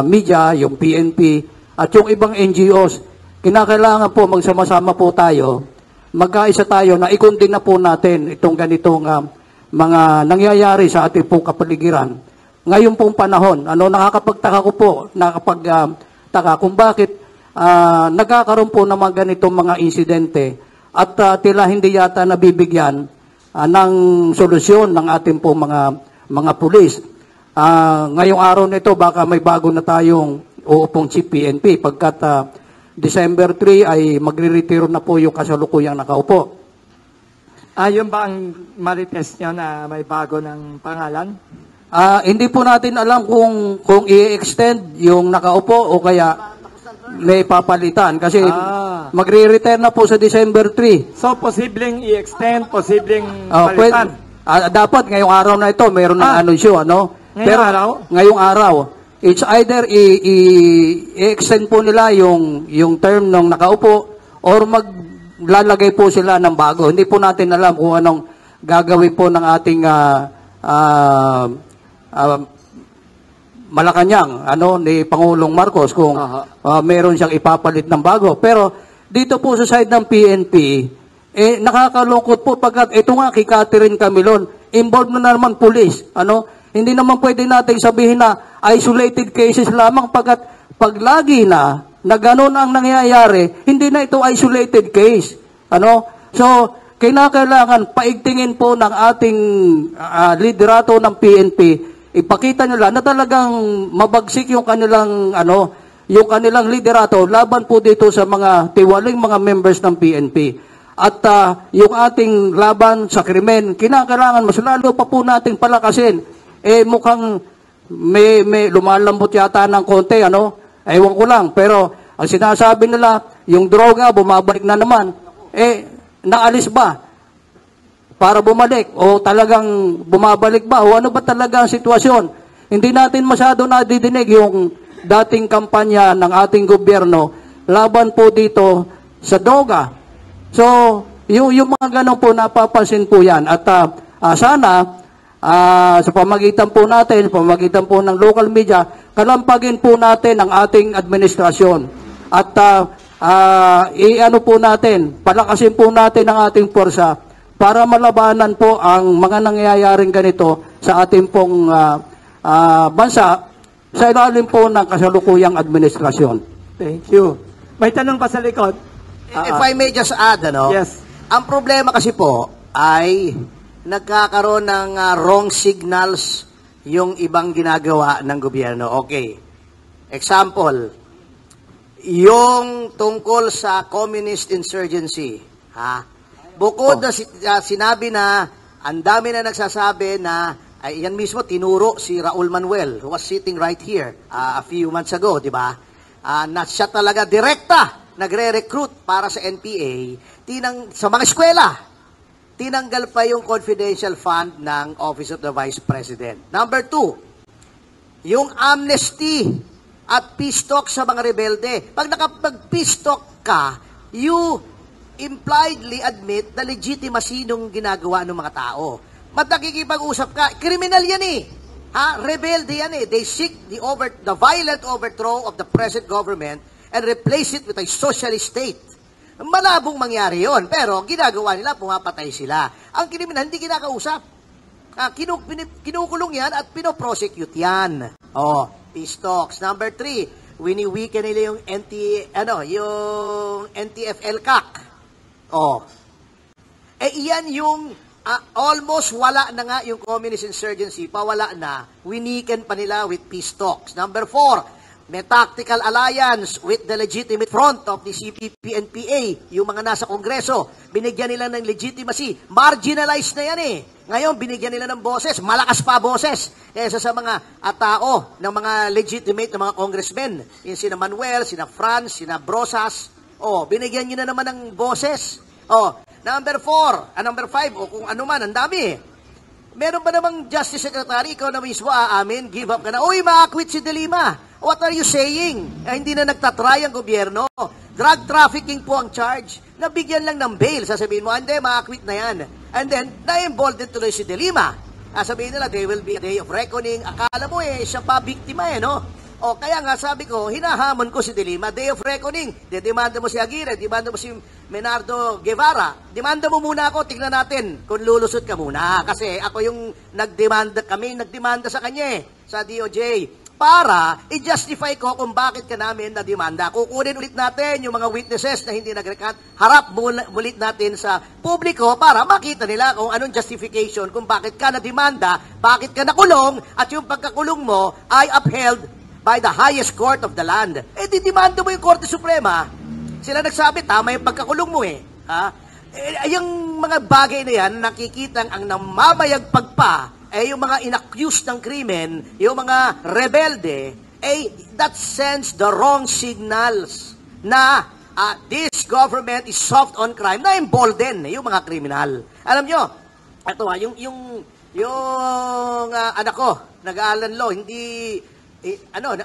Speaker 2: media, yung PNP at yung ibang NGOs. Kinakailangan po magsama-sama po tayo, magkaisa tayo na ikundin na po natin itong ganitong mga nangyayari sa ating pong kapaligiran. Ngayon pong panahon, nakakapagtaka ko po, nakakapagtaka kung bakit nagkakaroon po ng mga ganitong mga insidente at tila hindi yata nabibigyan ng solusyon ng ating pong mga pulis. Ngayong araw na ito, baka may bago na tayong uupong chief PNP pagkat December 3 ay magre-retiro na po yung kasalukuyang nakaupo.
Speaker 1: Yun ba ang marites nyo na may bago ng pangalan?
Speaker 2: Hindi po natin alam kung i-extend yung nakaupo o kaya may papalitan kasi magre-retire na po sa December 3.
Speaker 1: So, posibleng i-extend, posibleng palitan?
Speaker 2: Dapat ngayong araw na ito, mayroon ng anunsyo, Ngayong araw. It's either i-extend po nila yung term ng nakaupo or maglalagay po sila ng bago. Hindi po natin alam kung anong gagawin po ng ating Malacanang, ni Pangulong Marcos kung meron siyang ipapalit ng bago. Pero dito po sa side ng PNP, nakakalungkot po pagkat ito nga kay Catherine Camilon, involved na naman pulis, Hindi naman pwede natin sabihin na isolated cases lamang pagkat pag lagi na na gano'n ang nangyayari, hindi na ito isolated case. Ano? So, kailangan paigtingin po ng ating liderato ng PNP, ipakita nyo lang na talagang mabagsik yung kanilang yung kanilang liderato laban po dito sa mga tiwaling mga members ng PNP. At yung ating laban sa krimen, kinakailangan mas lalo pa po nating palakasin. Mukhang may lumalambot yata ng konti, ewan ko lang. Pero ang sinasabi nila, yung droga bumabalik na naman. Naalis ba para bumalik? O talagang bumabalik ba? O ano ba talaga ang sitwasyon? Hindi natin masyado nadidinig yung dating kampanya ng ating gobyerno laban po dito sa droga. So, yung mga ganun po, napapansin po yan. At sana, sa pamagitan po natin, sa pamagitan po ng local media, kalampagin po natin ang ating administrasyon. At po natin, palakasin po natin ang ating porsa para malabanan po ang mga nangyayaring ganito sa ating pong bansa sa ilalim po ng kasalukuyang administrasyon.
Speaker 1: Thank you. May tanong pa sa likod.
Speaker 3: If I may just add,
Speaker 1: Yes.
Speaker 3: ang problema kasi po ay nagkakaroon ng wrong signals yung ibang ginagawa ng gobyerno. Okay. Example, yung tungkol sa communist insurgency. Bukod na sinabi na, ang dami na nagsasabi na, ay yan mismo tinuro si Raul Manuel, who was sitting right here a few months ago, di ba? Na siya talaga direkta nagre-recruit para sa NPA, sa mga eskwela. Tinanggal pa yung confidential fund ng Office of the Vice President. Number 2, yung amnesty at peace talk sa mga rebelde. Pag nakapag-peace talk ka, you impliedly admit na legitimacy nung ginagawa ng mga tao. Nakikipag-usap ka, kriminal yan eh. Rebelde yan eh. They seek the violent overthrow of the present government and replace it with a socialist state. Malabong mangyari yon, pero ginagawa nila, pumapatay sila. Ang kriminal, hindi kinakausap. Kinukulong yan at pinoprosecute yan. Peace talks. Number 3, wini-weaken nila yung yung NTF-ELCAC. Iyan yung almost wala na nga yung communist insurgency, pawala na, winiken pa nila with peace talks. Number 4, may tactical alliance with the legitimate front of the CPP and PA, yung mga nasa Kongreso, binigyan nila ng legitimacy, marginalized na yan eh. Ngayon, binigyan nila ng boses, malakas pa boses, kaysa sa mga tao ng mga legitimate na mga congressmen, yung sina Manuel, sina Franz, sina Brosas, binigyan nyo na naman ng boses. Number 4, number 5, kung ano man, ang dami. Meron ba namang Justice Secretary, ikaw na mismo aamin, give up ka na, ma-acquit si De Lima. What are you saying? Hindi na nagtatry ang gobyerno. Drug trafficking po ang charge. Nabigyan lang ng bail. Sasabihin mo, hindi, ma-acquit na yan. And then, na-emboldened tuloy si De Lima. Sabihin nila, there will be a day of reckoning. Akala mo siya pa biktima no? Kaya nga sabi ko, hinahamon ko si De Lima, day of reckoning. Demanda mo si Aguirre, demanda mo si Menardo Guevara. Demanda mo muna ako, tignan natin kung lulusot ka muna. Kasi ako yung nagdemanda sa kanya sa DOJ. Para i-justify ko kung bakit ka namin na-demanda. Kukunin ulit natin yung mga witnesses na hindi nag-recant. Harap ulit natin sa publiko para makita nila kung anong justification kung bakit ka na-demanda, bakit ka nakulong, at yung pagkakulong mo ay upheld by the highest court of the land. Didemanda mo yung Korte Suprema. Sila nagsabi, tama yung pagkakulong mo yung mga bagay na yan, nakikita ang namamayagpag pa, yung mga inaccused ng krimen, yung mga rebelde, that sends the wrong signals na this government is soft on crime, na embolden yung mga kriminal. Alam nyo, ito yung anak ko, nag-aaral law, hindi,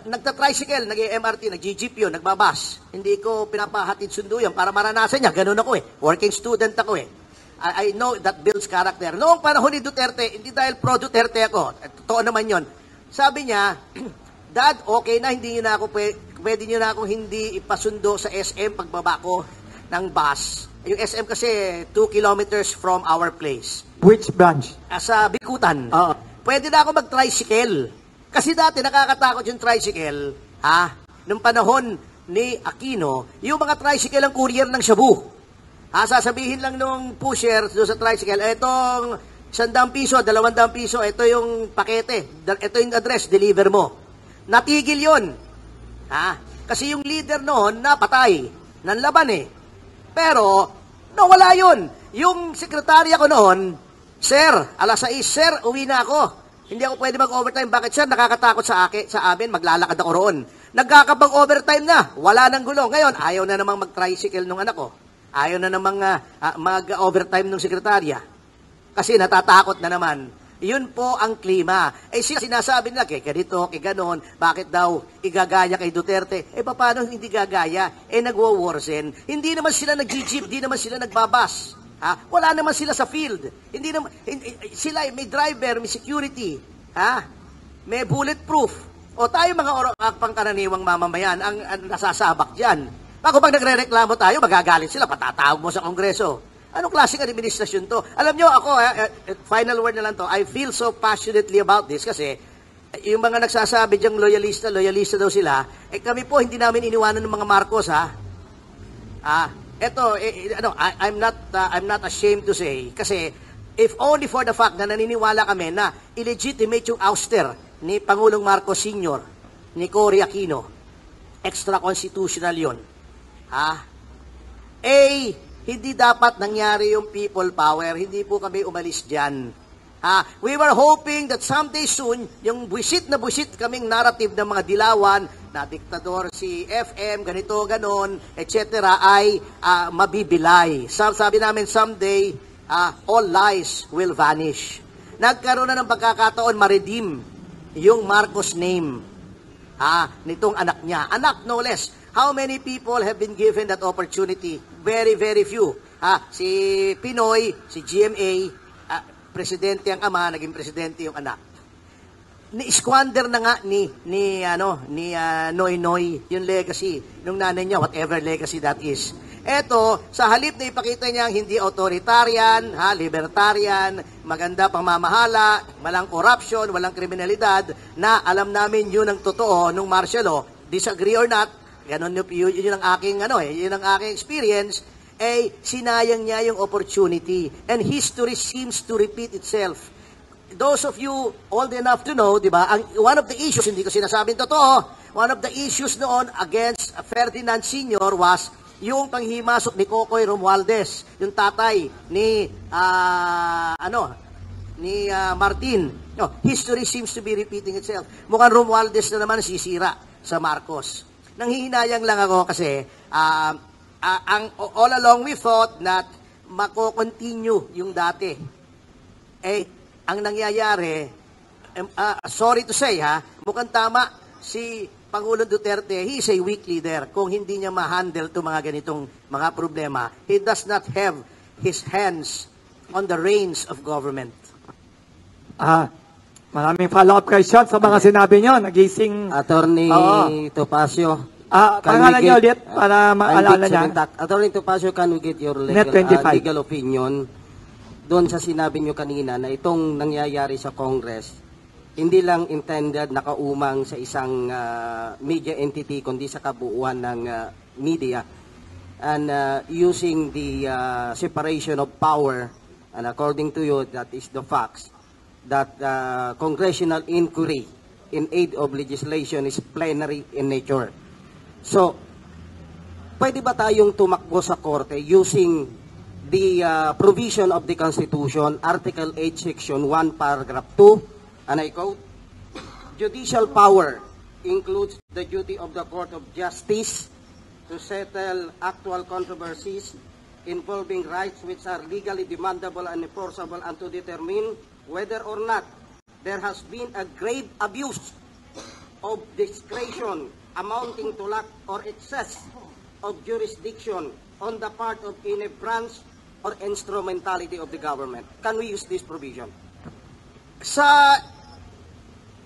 Speaker 3: nagta-tricycle, nag-MRT, nag-jeep yun, nagbabas. Hindi ko pinapahatid sundo yan para maranasan niya. Ganun ako working student ako I know that builds character. Noong panahon ni Duterte, hindi dahil pro-Duterte ako, totoo naman yon. Sabi niya, Dad, okay na, hindi nyo na ako, pwede nyo na akong hindi ipasundo sa SM pagbaba ko ng bus. Yung SM kasi 2 kilometers from our place.
Speaker 1: Which branch?
Speaker 3: Sa Bikutan. Pwede na ako mag-tricycle. Kasi dati nakakatakot yung tricycle, nung panahon ni Aquino, yung mga tricycle ang courier ng Shabu. Sasabihin lang nung pusher doon sa tricycle, etong 100 piso, 200 piso, ito yung pakete, ito yung address, deliver mo. Natigil yun. Kasi yung leader noon, napatay. Nanlaban eh. Pero, nawala yun. Yung sekretarya ko noon, Sir, alas 6, Sir, uwi na ako. Hindi ako pwede mag-overtime. Bakit, Sir? Nakakatakot sa amin. Maglalakad ako roon. Nagkakapag-overtime na. Wala nang gulo. Ngayon, ayaw na namang mag-tricycle nung anak ko. Ayaw na namang mag-overtime nung sekretarya. Kasi natatakot na naman. Yun po ang klima. Sinasabi nila, kay ganito, kay ganon, bakit daw igagaya kay Duterte? Paano hindi gagaya? Nagwo-worsen. Hindi naman sila nag-jeep, hindi naman sila nagbabas. Wala naman sila sa field. Sila may driver, may security. May bulletproof. O tayo mga pangkaraniwang mamamayan ang nasasabak dyan. Pag nagre-reklamo tayo, magagalit sila, patatawag mo sa Kongreso. Anong klaseng administrasyon to? Alam nyo, ako, final word na lang to, I feel so passionately about this kasi yung mga nagsasabi diyang loyalista daw sila, kami po, hindi namin iniwanan ng mga Marcos, I'm not ashamed to say, kasi if only for the fact na naniniwala kami na illegitimate yung ouster ni Pangulong Marcos Sr., ni Cory Aquino, extra-constitutional yun. Hindi dapat nangyari yung people power. Hindi po kami umalis dyan. We were hoping that someday soon, yung buwisit na buwisit kaming narrative ng mga dilawan, na diktador si FM, ganito, ganon, etc., ay mabibilay. Sabi namin, someday, all lies will vanish. Nagkaroon na ng pagkakataon ma-redeem yung Marcos name nitong anak niya. Anak, no less. How many people have been given that opportunity? Very, very few. Si Pinoy, si GMA, presidente ang ama, naging presidente yung anak. Ni-squander na nga ni Noy Noy yung legacy nung nanay niya, whatever legacy that is. Eto, sa halip na ipakita niya hindi authoritarian, libertarian, maganda pamamahala, walang corruption, walang kriminalidad, na alam namin yun ang totoo nung martial law, disagree or not, ganon yun ang aking yun ang aking experience, sinayang niya yung opportunity. And history seems to repeat itself. Those of you old enough to know, di ba, one of the issues, hindi ko sinasabing totoo, one of the issues noon against Ferdinand Sr. was yung panghimasok ni Cocoy Romualdez, yung tatay ni Martin. No, history seems to be repeating itself. Mukhang Romualdez na naman sisira sa Marcos. Nanghihinayang lang ako kasi all along we thought that mako-continue yung dati. Ang nangyayari, sorry to say mukhang tama si Pangulong Duterte, he is a weak leader. Kung hindi niya ma-handle itong mga ganitong mga problema, he does not have his hands on the reins of government.
Speaker 1: Maraming follow-up question sa mga sinabi nyo. Nagising...
Speaker 5: Attorney Topacio.
Speaker 1: Pangalan nyo ulit para maalala niya.
Speaker 5: Attorney Topacio, can we get your legal opinion doon sa sinabi nyo kanina na itong nangyayari sa Congress, hindi lang intended nakaumang sa isang media entity, kundi sa kabuuan ng media, and using the separation of power, and according to you, that is the facts, that congressional inquiry in aid of legislation is plenary in nature. So, pwede ba tayong tumakbo sa korte using the provision of the Constitution, Article 8, Section 1, Paragraph 2, and I quote, judicial power includes the duty of the Court of Justice to settle actual controversies involving rights which are legally demandable and enforceable, and to determine whether or not there has been a grave abuse of discretion amounting to lack or excess of jurisdiction on the part of any branch or instrumentality of the government. Can we use this provision?
Speaker 3: Sa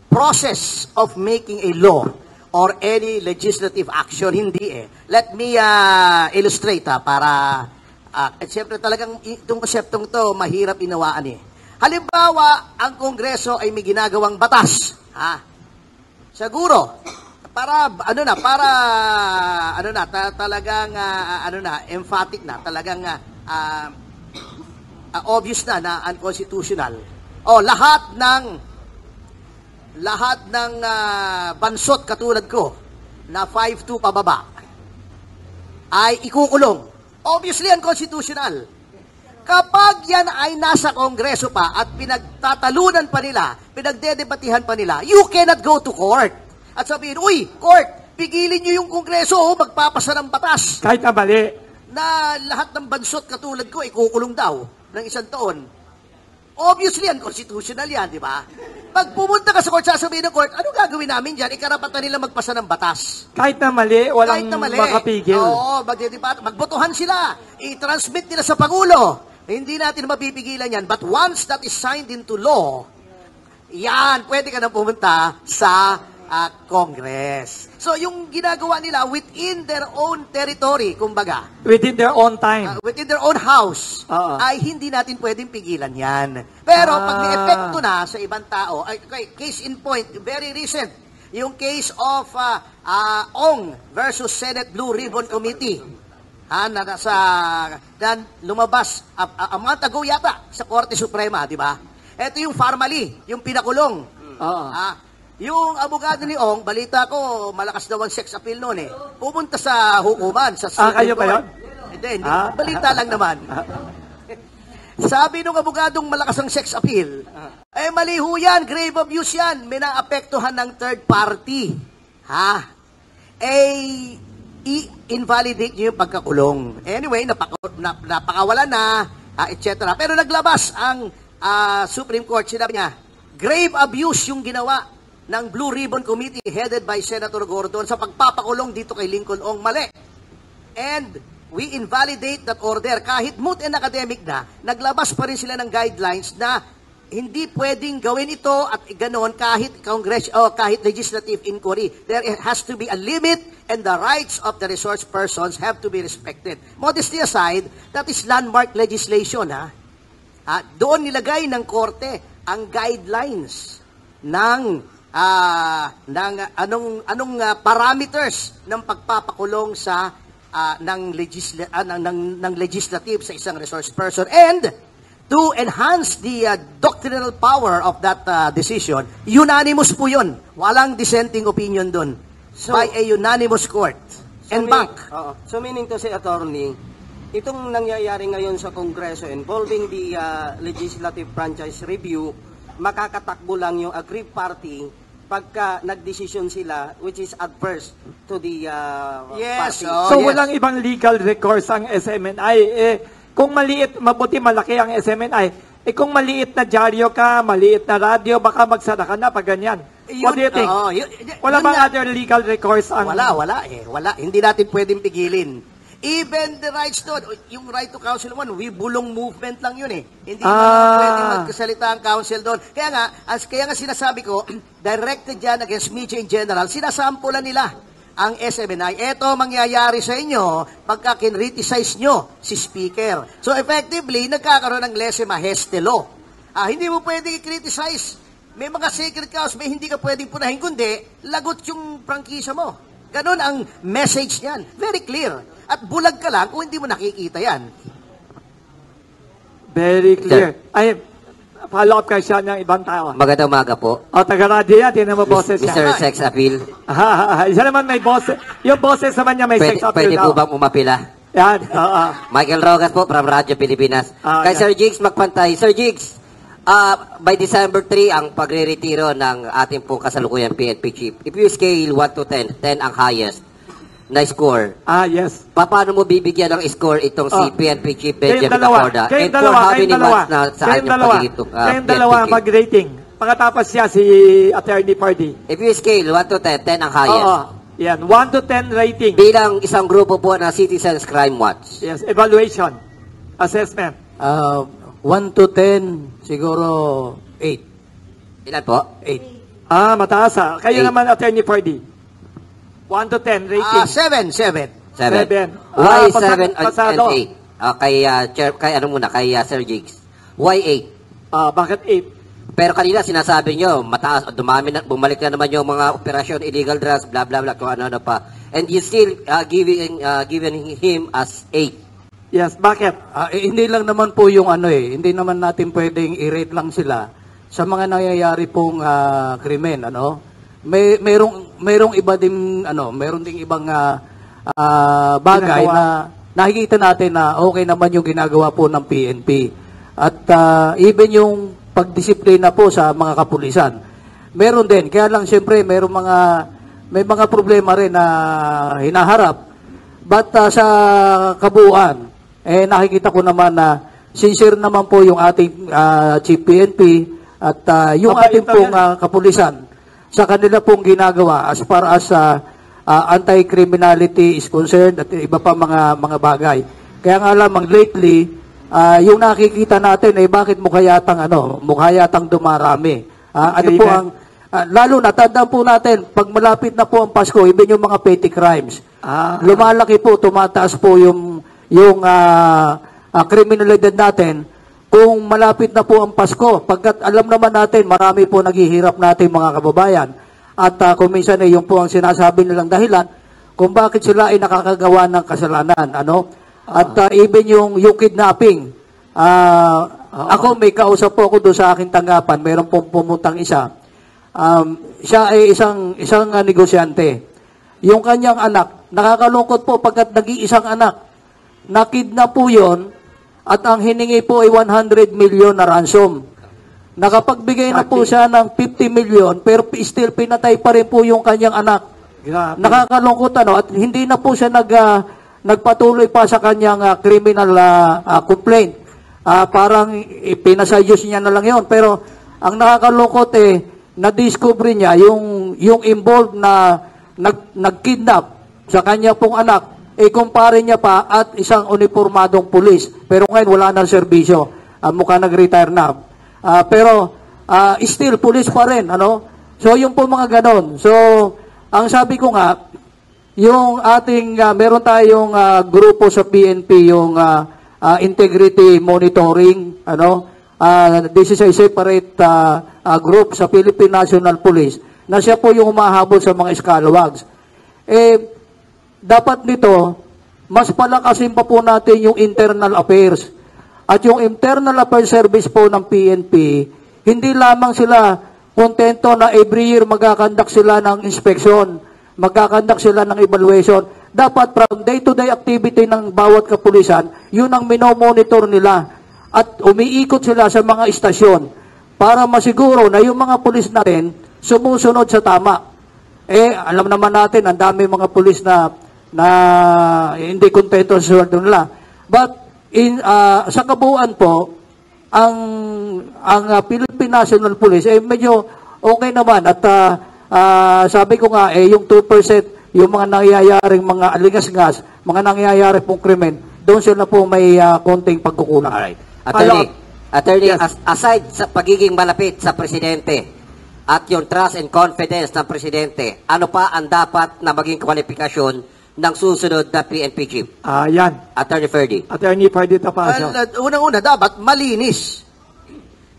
Speaker 3: process of making a law or any legislative action, hindi Let me illustrate para siyempre talagang itong konseptong to mahirap inawaan Halimbawa, ang Kongreso ay may ginagawang batas. Siguro, talagang emphatic na, talagang obvious na unconstitutional. Lahat ng bansot katulad ko na 5'2" pababa ay ikukulong. Obviously unconstitutional. Kapag yan ay nasa Kongreso pa at pinagtatalunan pa nila, pinagdedebatihan pa nila, you cannot go to court. At sabihin, uy, court, pigilin nyo yung Kongreso, magpapasa ng batas.
Speaker 1: Kahit na mali.
Speaker 3: Na lahat ng bansot katulad ko, ikukulong daw ng 1 taon. Obviously, unconstitutional yan, di ba? Pag pumunta ka sa court, sasabihin ng court, ano gagawin namin dyan? Ikarapatan nila magpasa ng batas.
Speaker 1: Kahit na mali, walang makapigil.
Speaker 3: Oo, magbotohan sila. I-transmit nila sa Pangulo. Hindi natin mapipigilan yan. But once that is signed into law, yan, pwede ka na pumunta sa Congress. So, yung ginagawa nila within their own territory, kumbaga.
Speaker 1: Within their own time.
Speaker 3: Within their own house, ay hindi natin pwedeng pigilan yan. Pero pag may epekto na sa ibang tao, case in point, very recent, yung case of Ong versus Senate Blue Ribbon Committee. Na lumabas a month ago yata sa Korte Suprema, di ba? Ito yung formally, yung pinakulong. Yung abogado ni Ong, balita ko, malakas daw ang sex appeal noon eh. Pumunta sa hukuman, sa Supreme
Speaker 1: kayo ba yun?
Speaker 3: Hindi. Balita lang naman. Sabi nung abogadong malakas ang sex appeal, mali ho yan, grave abuse yan, may naapektuhan ng third party. I-invalidate nyo yung pagkakulong. Anyway, napakawalan na, etc. Pero naglabas ang Supreme Court, sinabi niya, grave abuse yung ginawa ng Blue Ribbon Committee headed by Senator Gordon sa pagpapakulong dito kay Lincoln Ong. Mali. And we invalidate that order. Kahit moot and academic na, naglabas pa rin sila ng guidelines na hindi pwedeng gawin ito at ganon kahit Congress o kahit legislative inquiry. There has to be a limit and the rights of the resource persons have to be respected. Modesty aside, that is landmark legislation. Doon nilagay ng korte ang guidelines ng anong parameters ng pagpapakulong sa ng legislative sa isang resource person, and to enhance the doctrinal power of that decision, unanimous po yun. Walang dissenting opinion dun. By a unanimous court. And bank.
Speaker 5: So meaning to say, attorney, itong nangyayari ngayon sa Kongreso involving the legislative franchise review, makakatakbo lang yung aggrieved party pagka nagdesisyon sila which is adverse to the party.
Speaker 1: So walang ibang legal recourse ang SMNI. Kung maliit, mabuti malaki ang SMNI. Kung maliit na dyaryo ka, maliit na radyo, baka magsara ka na pag ganyan. What do you think? Wala bang other legal recourse ang...
Speaker 3: Wala. Hindi natin pwedeng pigilin. Even the rights doon, yung right to counsel naman, we bulong movement lang yun eh. Hindi pwedeng magkasalita ang counsel doon. Kaya nga sinasabi ko, directed yan against media in general, sinasampulan nila ang SMNI. Ito mangyayari sa inyo pagka kinriticize nyo si Speaker. So effectively, nagkakaroon ng lese majeste law. Hindi mo pwedeng i-criticize. May mga sacred cows, may hindi ka pwedeng punahin, kundi lagot yung prangkisa mo. Ganon ang message niyan. Very clear. At bulag ka lang kung hindi mo nakikita yan.
Speaker 1: Very clear. Follow up kay siya ng ibang tao.
Speaker 6: Magandang umaga po.
Speaker 1: Taga-radio yan. Tinan mo boses siya.
Speaker 6: Mr. Sex Appeal.
Speaker 1: Siya naman may boses. Yung boses naman niya may sex appeal
Speaker 6: Pwede po bang umapila?
Speaker 1: Yan.
Speaker 6: Michael Rogas po from Radyo Pilipinas. Kay Sir Jigs, magpantay. Sir Jigs, by December 3, ang pagre-retiro ng ating pong kasalukuyan PNP chief. If you scale 1 to 10, 10 ang highest na score.
Speaker 1: Yes.
Speaker 6: Paano mo bibigyan ng score itong si PNP chief Benjamin Acorda?
Speaker 1: Kayong dalawa
Speaker 6: na sa kanyang pagiging
Speaker 1: kayong dalawa mag-rating. Pagkatapos siya si Attorney Pardy.
Speaker 6: If you scale 1 to 10, 10 ang highest.
Speaker 1: Yan. 1 to 10 rating.
Speaker 6: Bilang isang grupo po na Citizens Crime Watch.
Speaker 1: Yes. Evaluation. Assessment.
Speaker 2: 1 to 10, siguro 8.
Speaker 6: Ilan po?
Speaker 2: 8.
Speaker 1: Mataas Kayo naman, Attorney Pardy. 1 to 10 rating.
Speaker 3: 7.
Speaker 6: 7. Why 7 and 8? Kay Sir Jigs. Why 8?
Speaker 1: Bakit 8?
Speaker 6: Pero kanina sinasabi nyo, mataas, bumalik na naman yung mga operasyon, illegal drugs, blah, blah, blah, kung ano-ano pa. And you still giving him as 8.
Speaker 1: Yes, bakit?
Speaker 2: Hindi lang naman po yung hindi naman natin pwedeng i-rate lang sila sa mga nangyayari pong krimen, Merong iba din meron ding ibang bagay na nakikita natin na okay naman yung ginagawa po ng PNP. At even yung pagdisiplina po sa mga kapulisan. Meron din, kaya lang siyempre may mga problema rin na hinaharap. But sa kabuuan, nakikita ko naman na sincere naman po yung ating Chief PNP at yung ating pong kapulisan sa kanila pong ginagawa as far as anti-criminality is concerned at iba pa mga bagay. Kaya nga lamang lately, yung nakikita natin bakit mukha yatang dumarami. Po ang lalo na tandaan po natin pag malapit na po ang Pasko, even yung mga petty crimes. Lumalaki po, tumataas po yung kriminalidad natin kung malapit na po ang Pasko. Pagkat alam naman natin, marami po naghihirap natin mga kababayan. At kung minsan yung po ang sinasabi nilang dahilan kung bakit sila ay nakakagawa ng kasalanan. At even yung kidnapping, ako may kausap po ako doon sa aking tanggapan, meron pong pumuntang isa. Siya ay isang negosyante. Yung kanyang anak, nakakalungkot po pagkat nag-iisang anak, nakidnap po yun, at ang hiningi po ay 100 million na ransom. Nakapagbigay na po siya ng 50 million, pero still pinatay pa rin po yung kanyang anak. Nakakalungkot at hindi na po siya nagpatuloy pa sa kanyang criminal complaint. Parang pinasayos niya na lang yon. Pero ang nakakalungkot na-discover niya yung involved na nagkidnap sa kanya pong anak, kumpare niya pa at isang uniformadong pulis. Pero ngayon wala nang serbisyo. Mukha nag-retire na. Pero still pulis pa rin. So yung po mga ganon. So ang sabi ko nga, yung ating, meron tayong grupo sa PNP, yung integrity monitoring, this is a separate group sa Philippine National Police, na siya po yung humahabol sa mga scalawags. Dapat nito, mas palakasin pa po natin yung internal affairs. At yung internal affairs service po ng PNP, hindi lamang sila kontento na every year magkakandak sila ng inspection, magkakandak sila ng evaluation. Dapat from day-to-day activity ng bawat kapulisan, yun ang minomonitor nila. At umiikot sila sa mga istasyon para masiguro na yung mga pulis natin sumusunod sa tama. Alam naman natin, ang dami mga pulis na hindi kontento sa sweldo nila. But sa kabuuan po, ang Philippine National Police medyo okay naman at sabi ko nga yung 2% yung mga nangyayaring mga aligasgas, mga nangyayari pong krimen, doon sila po may konting pagkukulang.
Speaker 6: Alright. Attorney, yes. Aside sa pagiging malapit sa presidente at yung trust and confidence ng presidente, ano pa ang dapat na maging kwalifikasyon ng susunod na PNP chief?
Speaker 1: Yan.
Speaker 6: Attorney Ferdy.
Speaker 1: Attorney Ferdy Tapacio.
Speaker 3: Unang-una, dapat malinis.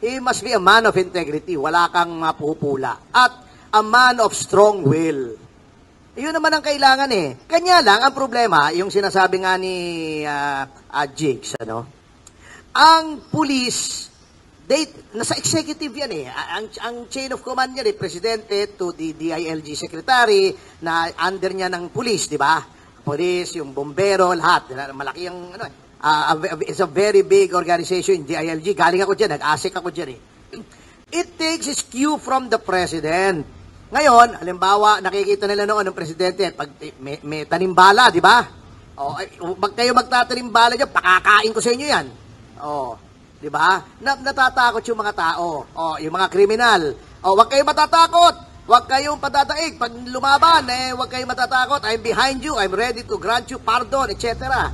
Speaker 3: He must be a man of integrity. Wala kang mapupula. At a man of strong will. Yun naman ang kailangan Kanya lang, ang problema, yung sinasabi nga ni Jigs, ang police, nasa executive yan Ang chain of command niya presidente to the DILG secretary, na under niya ng police, di ba? Police, yung bombero, lahat. Malaki yung, it's a very big organization, DILG. Galing ako dyan, nag-asik ako dyan It takes its cue from the president. Ngayon, halimbawa, nakikita nila noon ng presidente, pag may tanimbala, di ba? Pag kayo magtatanimbala dyan, pakakain ko sa inyo yan. Di ba? Natatakot yung mga tao. Yung mga kriminal. Huwag kayong matatakot. Huwag kayong patataig. Pag lumaban, huwag kayong matatakot. I'm behind you. I'm ready to grant you pardon, etc.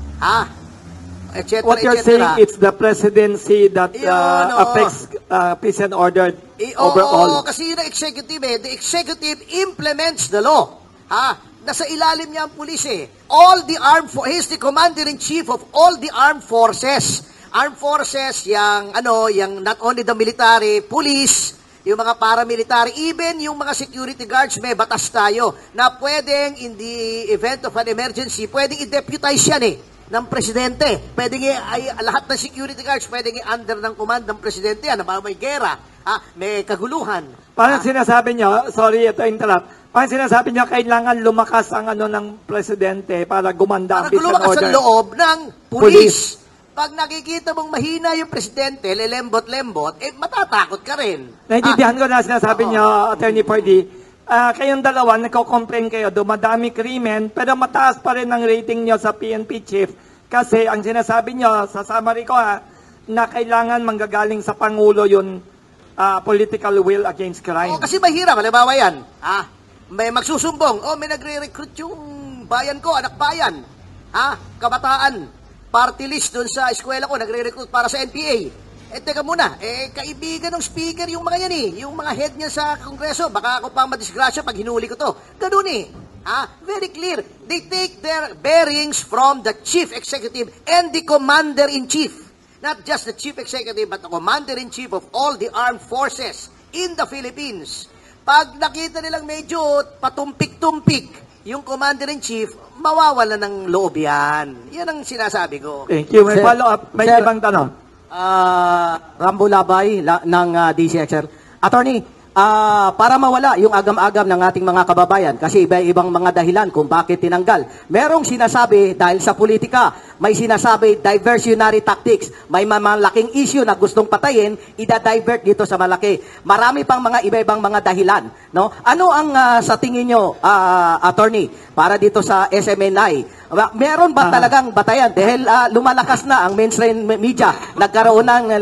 Speaker 1: What you're saying, it's the presidency that affects peace and order overall.
Speaker 3: Kasi yun ang executive The executive implements the law. Nasa ilalim niya ang pulis All the armed forces, he's the commander-in-chief of all the armed forces. armed forces, yung not only the military, police, yung mga paramilitary, even yung mga security guards, may batas tayo na pwedeng in the event of an emergency, pwedeng i-deputize yan ng presidente. Pwedeng lahat ng security guards, pwedeng under ng command ng presidente yan, may gera, may kaguluhan.
Speaker 1: Parang sinasabi nyo, sorry to interrupt, parang sinasabi nyo, kailangan lumakas ang ng presidente para gumanda ang
Speaker 3: para
Speaker 1: peace and
Speaker 3: lumakas
Speaker 1: order.
Speaker 3: ang loob ng police. Pag nakikita mong mahina yung presidente, lelembot-lembot, matatakot ka rin.
Speaker 1: Naintindihan ko na sinasabi nyo, Attorney Purdy, kayong dalawa, nagko-complain kayo, dumadami krimen, pero mataas pa rin ang rating nyo sa PNP chief. Kasi ang sinasabi nyo, sa summary ko na kailangan manggagaling sa Pangulo yung political will against crime.
Speaker 3: Kasi mahirap, halimbawa yan. May magsusumbong, may nagre-recruit yung bayan ko, anak bayan. Kabataan. Party list doon sa eskwela ko, nagre-recruit para sa NPA. Teka muna, kaibigan ng speaker yung mga yan yung mga head niya sa Kongreso, baka ako pang madisgrasya pag hinuli ko to. Ganun very clear. They take their bearings from the chief executive and the commander-in-chief. Not just the chief executive, but the commander-in-chief of all the armed forces in the Philippines. Pag nakita nilang medyo patumpik-tumpik yung commander-in-chief, mawawala ng loob yan. Yan ang sinasabi ko.
Speaker 1: Thank you. May follow-up. May ibang tanong.
Speaker 7: Rambo Labay ng DCXR. Attorney, para mawala yung agam-agam ng ating mga kababayan, kasi iba-ibang mga dahilan kung bakit tinanggal. Merong sinasabi dahil sa politika, may sinasabi diversionary tactics. May malaking issue na gustong patayin, ida-divert dito sa malaki. Marami pang mga iba-ibang mga dahilan. No? Ano ang sa tingin nyo, attorney, para dito sa SMNI? Meron ba talagang batayan? Dahil lumalakas na ang mainstream media. Nagkaroon ng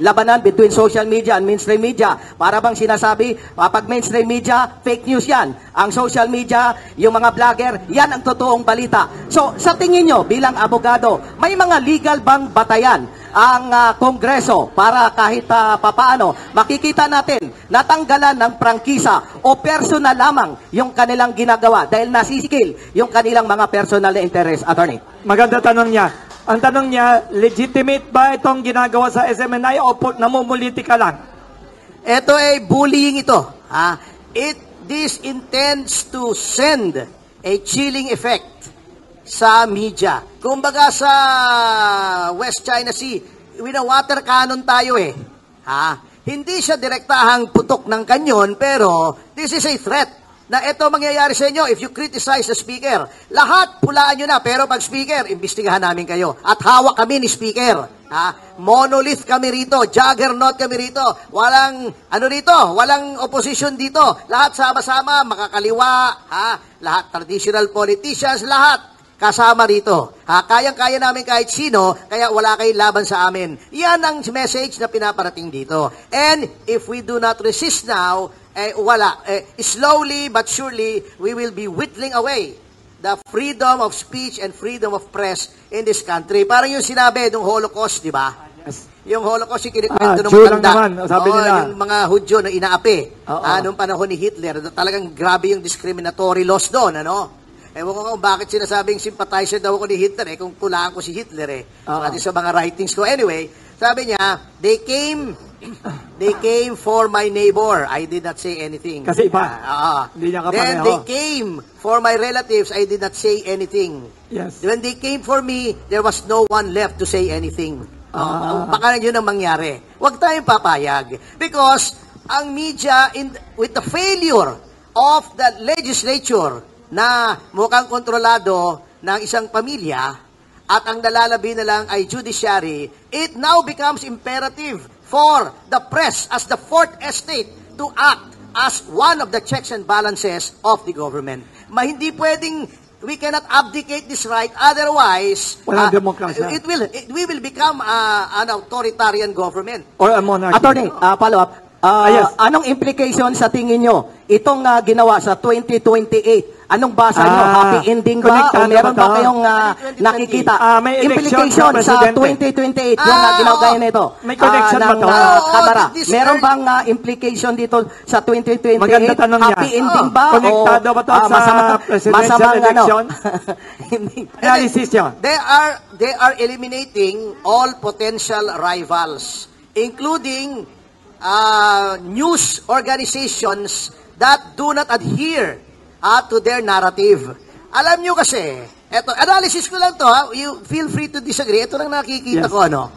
Speaker 7: labanan between social media and mainstream media. Para bang sinasabi, pag mainstream media, fake news yan. Ang social media, yung mga vlogger, yan ang totoong balita. So, sa tingin nyo, bilang abogado, may mga legal bang batayan ang Kongreso para kahit papaano makikita natin natanggalan ng prangkisa o personal lamang yung kanilang ginagawa dahil nasisikil yung kanilang mga personal na interest, attorney?
Speaker 1: Maganda tanong niya. Ang tanong niya, legitimate ba itong ginagawa sa SMNI o namumuliti ka lang?
Speaker 3: Ito ay bullying ito. This intends to send a chilling effect sa media. Kumbaga sa West China Sea, wina-water cannon tayo Hindi siya direktahang putok ng kanyon, pero this is a threat na ito mangyayari sa inyo if you criticize the speaker. Lahat pulaan nyo na, pero pag speaker, imbestigahan namin kayo. At hawak kami ni speaker. Monolith kami rito, juggernaut kami rito. Walang opposition dito. Lahat sama-sama, makakaliwa, lahat traditional politicians, lahat kasama rito. Kayang-kaya namin kahit sino, kaya wala kayong laban sa amin. Yan ang message na pinaparating dito. And if we do not resist now, wala. Slowly but surely, we will be whittling away the freedom of speech and freedom of press in this country. Parang yung sinabi ng Holocaust, di ba? Yung Holocaust, yung kinikwento ng mga tanda.
Speaker 1: Sabi nila.
Speaker 3: Yung mga Hudyo na inaapi. Noong panahon ni Hitler, talagang grabe yung discriminatory laws doon, Ewan ko kung bakit sinasabing sympathizer daw ako ni Hitler, kung pulaan ko si Hitler Pati sa mga writings ko. Anyway, sabi niya, they came for my neighbor. I did not say anything.
Speaker 1: Kasi iba. Hindi niya kapareho.
Speaker 3: Then they came for my relatives. I did not say anything.
Speaker 1: Yes.
Speaker 3: When they came for me, there was no one left to say anything. Baka yun ang mangyari. Huwag tayong papayag. Because ang media, with the failure of the legislature na mukhang kontrolado ng isang pamilya at ang nalalabi na lang ay judiciary, it now becomes imperative for the press as the fourth estate to act as one of the checks and balances of the government. Hindi pwedeng, we cannot abdicate this right, otherwise we will become an authoritarian government.
Speaker 1: Or a monarchy.
Speaker 7: Attorney, follow-up.
Speaker 1: Yes.
Speaker 7: Anong implication sa tingin nyo itong ginawa sa 2028 Anong basa nyo? Happy ending ba? O
Speaker 1: konektado
Speaker 7: meron
Speaker 1: ba
Speaker 7: ba
Speaker 1: to?
Speaker 7: kayong nakikita?
Speaker 1: May election
Speaker 7: Implication
Speaker 1: sa
Speaker 7: sa
Speaker 1: presidente.
Speaker 7: 2028 yung ginagaya nito.
Speaker 1: May connection ba to?
Speaker 7: Kamara.
Speaker 3: this
Speaker 7: Meron
Speaker 3: early-
Speaker 7: bang implication dito sa 2028?
Speaker 1: Maganda tanong niya.
Speaker 7: Happy ending ba?
Speaker 1: Konektado ba to sa presidential election?
Speaker 7: Hindi.
Speaker 1: Analysis nyo.
Speaker 3: They are eliminating all potential rivals, including news organizations that do not adhere to their narrative. Alam nyo kasi, eto, analysis ko lang to, you feel free to disagree. Ito lang nakikita ko, ano?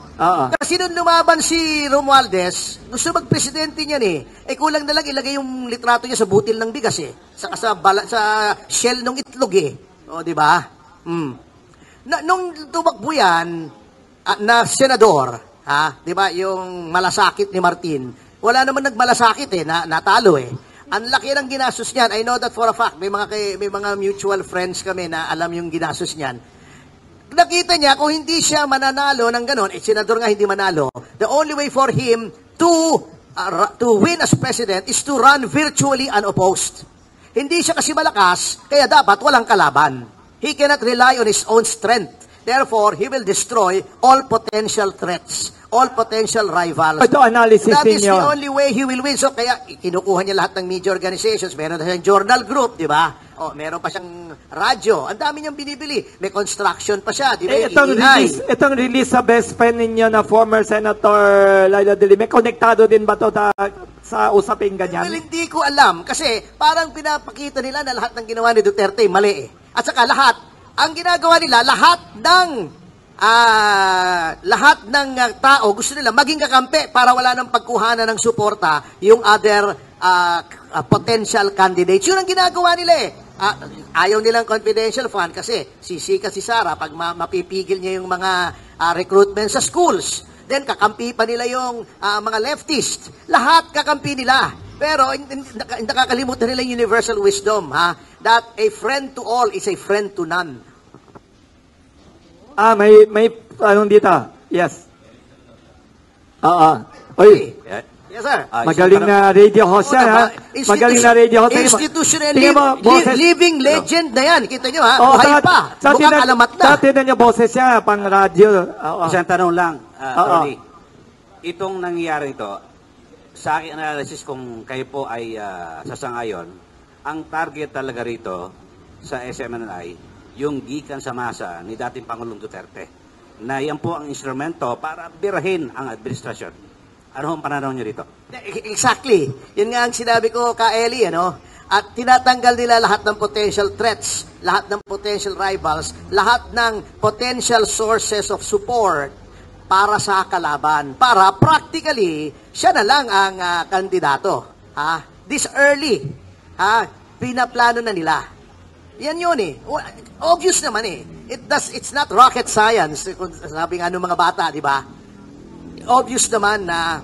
Speaker 3: Kasi nung lumaban si Romualdez, gusto magpresidente niyan eh. Kulang na lang ilagay yung litrato niya sa butil ng bigas eh. Saka sa shell ng itlog eh. O, di ba? Nung tumakbo yan, na senador, di ba, yung malasakit ni Martin, wala naman nagmalasakit eh, natalo eh. Ang laki ng ginastos niyan. I know that for a fact. May mga mutual friends kami na alam yung ginastos niyan. Nakita niya, kung hindi siya mananalo ng ganon, senador nga hindi manalo, the only way for him to win as president is to run virtually unopposed. Hindi siya kasi malakas, kaya dapat walang kalaban. He cannot rely on his own strength. Therefore, he will destroy all potential threats, all potential rivals.
Speaker 1: Ito analysis
Speaker 3: That is
Speaker 1: ninyo.
Speaker 3: the only way he will win. So, kaya kinukuha niya lahat ng media organizations. Meron na siyang journal group, di ba? O, meron pa siyang radyo. Ang dami niyang binibili. May construction pa siya, di ba?
Speaker 1: Itong release sa best friend ninyo na former Senator Laila De Lima, konektado din ba to sa usaping ganyan?
Speaker 3: Well, hindi ko alam. Kasi parang pinapakita nila na lahat ng ginawa ni Duterte mali eh. At saka ang ginagawa nila, lahat ng tao gusto nila maging kakampi para wala nang pagkuhanan ng suporta yung other potential candidates. Yun ang ginagawa nila eh. Ayaw nilang confidential fund kasi sisika si Sara pag mapipigil niya yung mga recruitment sa schools. Then kakampi pa nila yung mga leftist. Lahat kakampi nila. Pero nakakalimutan nila yung universal wisdom, that a friend to all is a friend to none.
Speaker 1: May anong dito? Yes. Oy.
Speaker 3: Yes, sir.
Speaker 1: Magaling na radio host yan, ha? Magaling na radio host.
Speaker 3: Institutionally living legend na yan. Kita nyo, ha? Buhay pa.
Speaker 1: Mukhang alamat na. Sa tinan nyo, boses siya, pang radio.
Speaker 2: Isang tanong lang, Tony. Itong nangyayari ito, sa aking analysis kung kayo po ay sasangayon, ang target talaga rito sa SMNI, yung gikan sa masa ni dating Pangulong Duterte, na yan po ang instrumento para birahin ang administrasyon. Ano ang pananaw niyo rito?
Speaker 3: Exactly. Yun nga ang sinabi ko ka Eli, ano? At tinatanggal nila lahat ng potential threats, lahat ng potential rivals, lahat ng potential sources of support para sa kalaban. Para practically, siya na lang ang kandidato. This early, pinaplano na nila. Yan yun eh. Obvious naman eh. It's not rocket science, kung sabi nga ng mga bata, di ba? Obvious naman na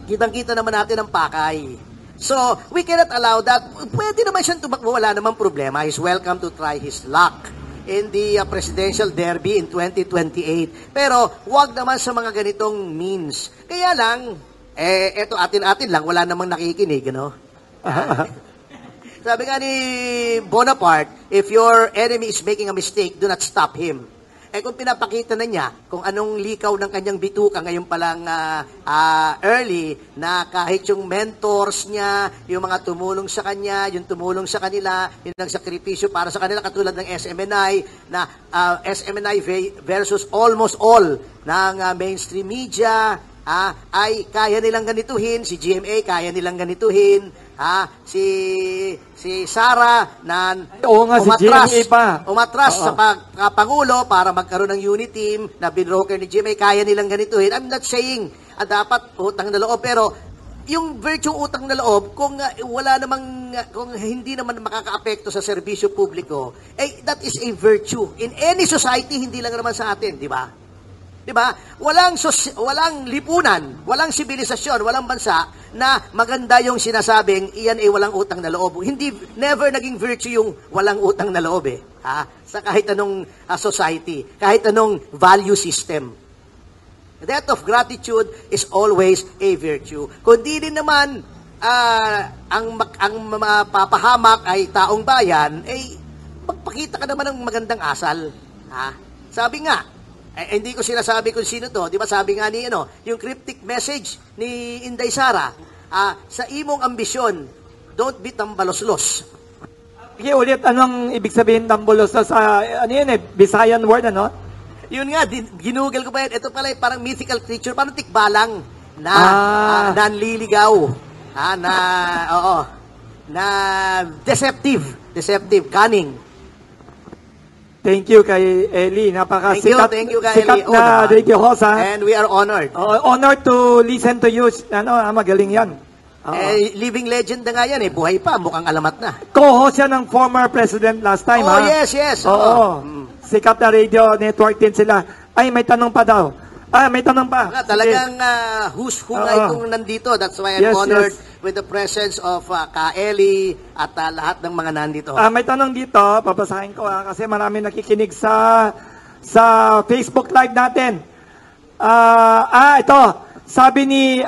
Speaker 3: kitang-kita naman natin ang pakay. So, we cannot allow that. Pwede naman siyang tumakbo, wala namang problema. He's welcome to try his luck in the presidential derby in 2028. Pero, wag naman sa mga ganitong means. Kaya lang, eto atin-atin lang, wala namang nakikinig, no? Sabi nga ni Bonaparte, if your enemy is making a mistake, do not stop him. Kung pinapakita na niya kung anong likaw ng kanyang bituka ngayon palang early, na kahit yung mentors niya, yung mga tumulong sa kanya, yung tumulong sa kanila, yung nagsakripisyo para sa kanila, katulad ng SMNI, na SMNI versus almost all ng mainstream media, ay kaya nilang ganituhin, si GMA kaya nilang ganituhin, si Sara na umatras sa pagkapangulo para magkaroon ng unity team na binroker ni GMA, kaya nilang ganituhin. I'm not saying dapat utang na loob, pero yung virtue utang na loob, kung wala namang, kung hindi naman makakaapekto sa serbisyo publiko, that is a virtue. In any society, hindi lang naman sa atin, di ba? Diba? Walang lipunan, walang sibilisasyon, walang bansa na maganda yung sinasabing iyan ay walang utang na loob. Never naging virtue yung walang utang na loob sa kahit anong society, kahit anong value system. The debt of gratitude is always a virtue. Kundi din naman ang mapapahamak ay taong bayan, magpakita ka naman ng magandang asal. Ha? Sabi nga, hindi ko sinasabi kung sino to, di ba sabi nga ni, yung cryptic message ni Inday Sara, sa imong ambisyon, don't be tambaloslos.
Speaker 1: Okay, ulit, anong ibig sabihin tambulos sa, Visayan word, ano?
Speaker 3: Yun nga, ginugol ko pa yan. Ito pala parang mythical creature, parang tikbalang na nanliligaw. Na deceptive, cunning.
Speaker 1: Thank you kay Eli.
Speaker 3: Thank you kay
Speaker 1: sikat
Speaker 3: Eli.
Speaker 1: na radio host, ha?
Speaker 3: And we are honored.
Speaker 1: Honored to listen to you. Magaling yan.
Speaker 3: Living legend na nga yan, buhay pa, mukhang alamat na.
Speaker 1: Co-host yan ng former president last time, ha?
Speaker 3: Yes.
Speaker 1: Oo. Sikat na radio network din sila. Ay, may tanong pa daw. May tanong pa.
Speaker 3: Talagang who's who nga itong nandito. That's why I'm honored with the presence of Ka-Eli at lahat ng mga nandito.
Speaker 1: May tanong dito, papasahin ko kasi marami nakikinig sa Facebook Live natin. Ito. Sabi ni,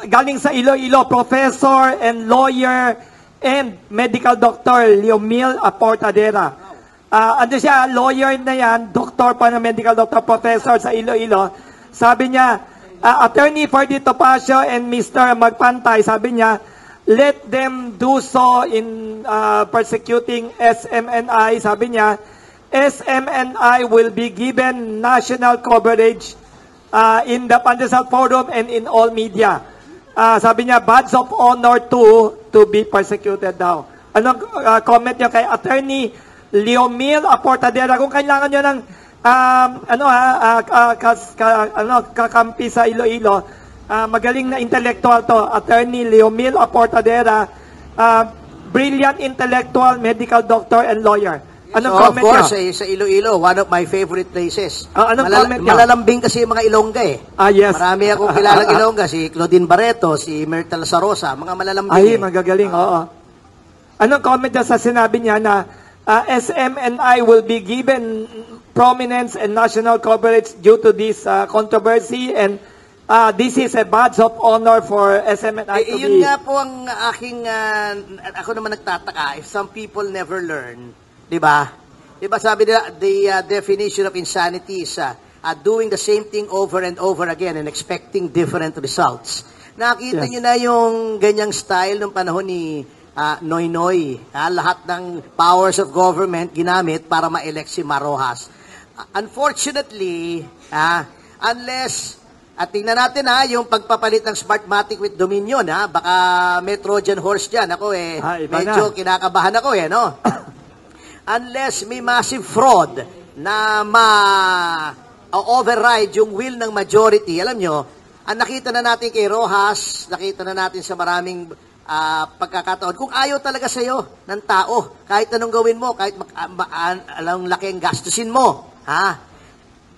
Speaker 1: galing sa Iloilo, professor and lawyer and medical doctor Leomil Aportadera. Ano siya, lawyer na yan, doktor pa na medical doctor, professor sa Iloilo. Sabi niya, Attorney Ferdy Topacio and Mr. Magpantay, sabi niya, let them do so in persecuting SMNI. Sabi niya, SMNI will be given national coverage in the Pandesal Forum and in all media. Sabi niya, badge of honor to be persecuted daw. Anong comment niyo kay Attorney Leomil Aportadera? Kung kailangan nyo ng kakampi sa Iloilo, magaling na intellectual to, Attorney Leomil Aportadera, brilliant intellectual, medical doctor and lawyer. Anong comment
Speaker 3: of course, sa Iloilo, one of my favorite places.
Speaker 1: Anong comment nyo?
Speaker 3: Malalambing kasi yung mga Ilongga
Speaker 1: yes.
Speaker 3: Marami akong kilalang Ilongga, si Claudine Barreto, si Myrtle Sarosa, mga malalambing.
Speaker 1: Magagaling, oo. Anong comment nyo sa sinabi niya na SMNI will be given prominence and national coverage due to this controversy, and this is a badge of honor for SMNI to
Speaker 3: yun
Speaker 1: be...
Speaker 3: nga po ang aking, ako naman nagtataka, if some people never learn, di ba? Di ba sabi nila, the definition of insanity is doing the same thing over and over again and expecting different results. Nakita nyo na yung ganyang style ng panahon ni Noynoy. Lahat ng powers of government ginamit para ma-elect si Marojas. Unfortunately, unless, at tingnan natin yung pagpapalit ng Smartmatic with Dominion, baka may Trojan horse dyan. Ako medyo kinakabahan ako no? Unless may massive fraud na ma-override yung will ng majority, alam nyo, ang nakita na natin kay Rojas, nakita na natin sa maraming pagkakataon. Kung ayaw talaga sa'yo ng tao, kahit anong gawin mo, kahit alang laki ang gastusin mo,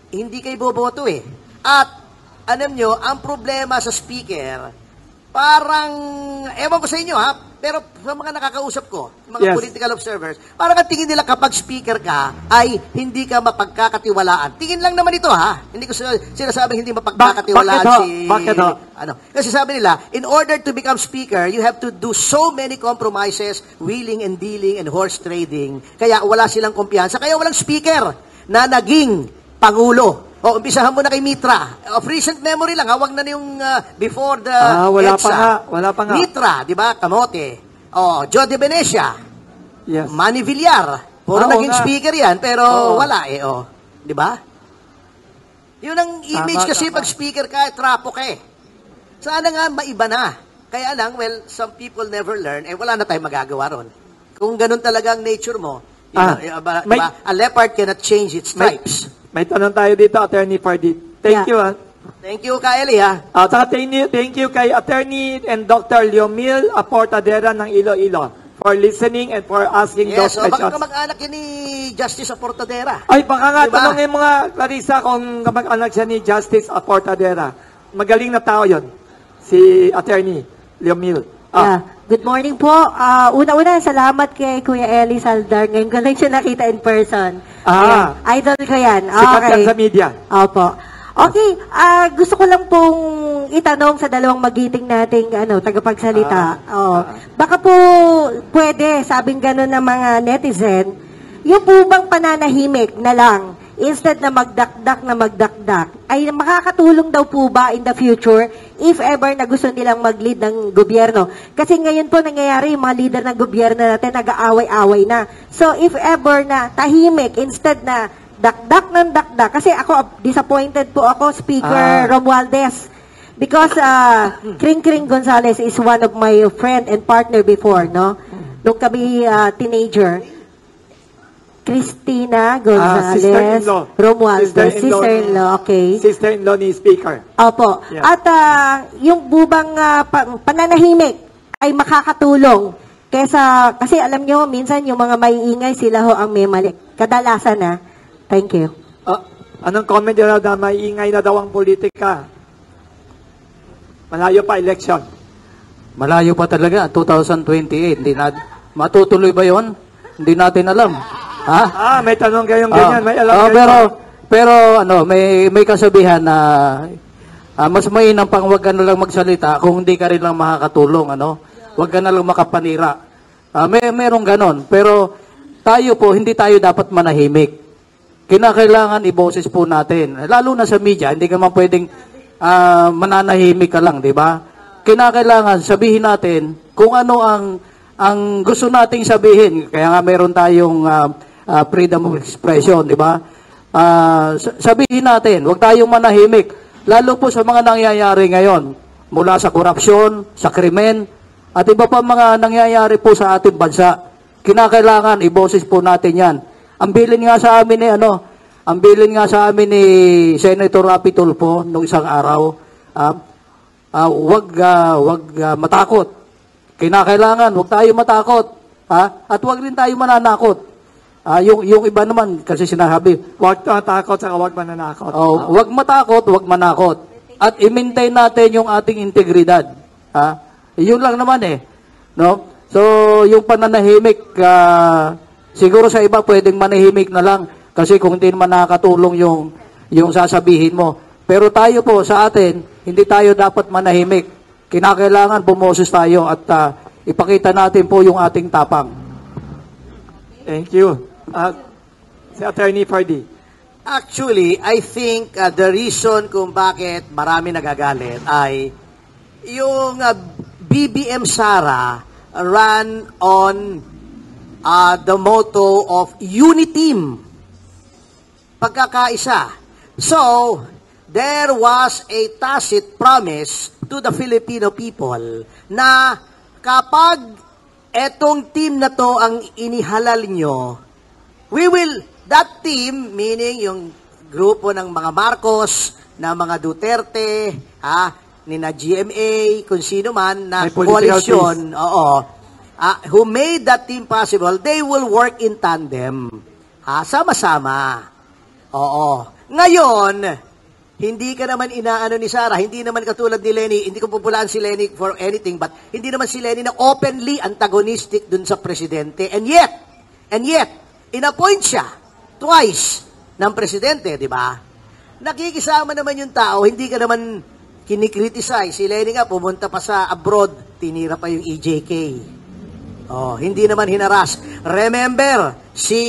Speaker 3: hindi kayo boboto At, alam nyo, ang problema sa speaker, parang, ewan ko sa inyo pero sa mga nakakausap ko, mga political observers, parang ang tingin nila kapag speaker ka, ay hindi ka mapagkakatiwalaan. Tingin lang naman ito Hindi ko sinasabing hindi mapagkakatiwalaan
Speaker 1: Bakit
Speaker 3: Kasi sabi nila, in order to become speaker, you have to do so many compromises, wheeling and dealing and horse trading. Kaya wala silang kumpiyansa. Kaya walang speaker na naging pangulo. Umpisahan mo na kay Mitra. Of recent memory lang, wag na yung before the
Speaker 1: wala
Speaker 3: EDSA.
Speaker 1: Wala pa nga.
Speaker 3: Mitra, di ba? Kamote. Joe de Venecia.
Speaker 1: Yes.
Speaker 3: Manny Villar. Puro naging speaker yan, pero wala Di ba? Yun ang image kasi pag speaker ka, trapo ka Sana nga maiba na. Kaya lang, some people never learn, wala na tayong magagawa ron. Kung ganun talaga ang nature mo, a leopard cannot change its stripes.
Speaker 1: May tanong tayo dito, Attorney Ferdy. Thank you,
Speaker 3: Thank you, Kaeli,
Speaker 1: thank you kay Attorney and Dr. Leomil Aportadera ng Iloilo for listening and for asking those questions.
Speaker 3: Baka kamag-anak yun ni Justice Aportadera.
Speaker 1: Ay, baka nga, tanongin mga Clarissa kung kamag-anak siya ni Justice Aportadera. Magaling na tao yon, si Attorney Leomil.
Speaker 8: Good morning po. Una-una, salamat kay Kuya Eli Saldar. Ngayon ko lang siya nakita in person. Idol ko yan.
Speaker 1: Sikat yan sa media.
Speaker 8: Opo. Okay, gusto ko lang pong itanong sa dalawang magiting nating tagapagsalita. Baka po pwede, sabing gano'n ng mga netizen, yung po bang pananahimik na lang, instead na magdakdak, ay makakatulong daw po ba in the future if ever na gusto nilang mag-lead ng gobyerno? Kasi ngayon po nangyayari yung mga leader ng gobyerno natin nag-aaway-away na. So if ever na tahimik, instead na dakdak, kasi ako, disappointed po ako, Speaker Romualdez. Because Kring Gonzales is one of my friend and partner before, no? Nung kami teenager. Christina Gonzales,
Speaker 1: sister-in-law.
Speaker 8: Romualdez, sister-in-law, okay.
Speaker 1: Sister-in-law ni Speaker.
Speaker 8: Opo.
Speaker 1: Yeah.
Speaker 8: At yung bubang pananahimik ay makakatulong. Kasi alam nyo, minsan yung mga maiingay, sila ho ang may mali. Kadalasan na. Thank you.
Speaker 1: Anong comment nyo na maiingay na daw ang politika? Malayo pa election.
Speaker 2: Malayo pa talaga, 2028. Hindi na, matutuloy ba yon? Hindi natin alam. Ha?
Speaker 1: May tanong kayong ganyan, may alam kayo.
Speaker 2: Pero may kasabihan na mas mainam pang wag ka na lang magsalita kung hindi ka rin lang makakatulong, Wag ka na lang makapanira. Merong ganon. Pero tayo po, hindi tayo dapat manahimik. Kinakailangan iboses po natin. Lalo na sa media, hindi ka man pwedeng mananahimik ka lang, di ba? Kinakailangan sabihin natin kung ano ang gusto nating sabihin. Kaya nga meron tayong freedom of expression, di ba? Sabihin natin, huwag tayong manahimik. Lalo po sa mga nangyayari ngayon, mula sa korupsyon, sa krimen, at iba pa mga nangyayari po sa ating bansa. Kinakailangan iboses po natin yan. Ang bilin nga sa amin ni Senator Rafi Tulfo nung isang araw, huwag matakot. Kinakailangan, huwag tayo matakot. At huwag rin tayo mananakot. Yung iba naman, kasi sinasabi,
Speaker 1: Huwag matakot, saka huwag mananakot.
Speaker 2: Huwag matakot, huwag manakot. At i-maintain natin yung ating integridad. Yun lang naman no? So, yung pananahimik, siguro sa iba pwedeng manahimik na lang kasi kung hindi naman nakakatulong yung sasabihin mo. Pero tayo po, sa atin, hindi tayo dapat manahimik. Kinakailangan bumoses tayo at ipakita natin po yung ating tapang.
Speaker 1: Thank you. Si Attorney Fardy.
Speaker 3: Actually, I think the reason kung bakit marami nagagalit ay yung BBM Sara ran on the motto of Uniteam. Pagkakaisa. So, there was a tacit promise to the Filipino people na kapag etong team na to ang inihalal nyo, that team, meaning yung grupo ng mga Marcos, na mga Duterte, nina GMA, kung sino man, na koalisyon, who made that team possible, they will work in tandem. Sama-sama. Ngayon, hindi ka naman inaano ni Sara, hindi naman katulad ni Lenny, hindi ko populaan si Lenny for anything, but hindi naman si Lenny na openly antagonistic dun sa presidente. And yet, in-appoint siya twice ng presidente, di ba? Nakikisama naman yung tao, hindi ka naman kinikriticize. Si Lenny nga, pumunta pa sa abroad, tinira pa yung EJK. Hindi naman hinaras. Remember, si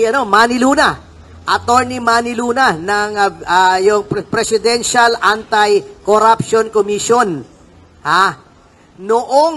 Speaker 3: Manny Luna, Attorney Manny Luna ng yung Presidential Anti-Corruption Commission. Noong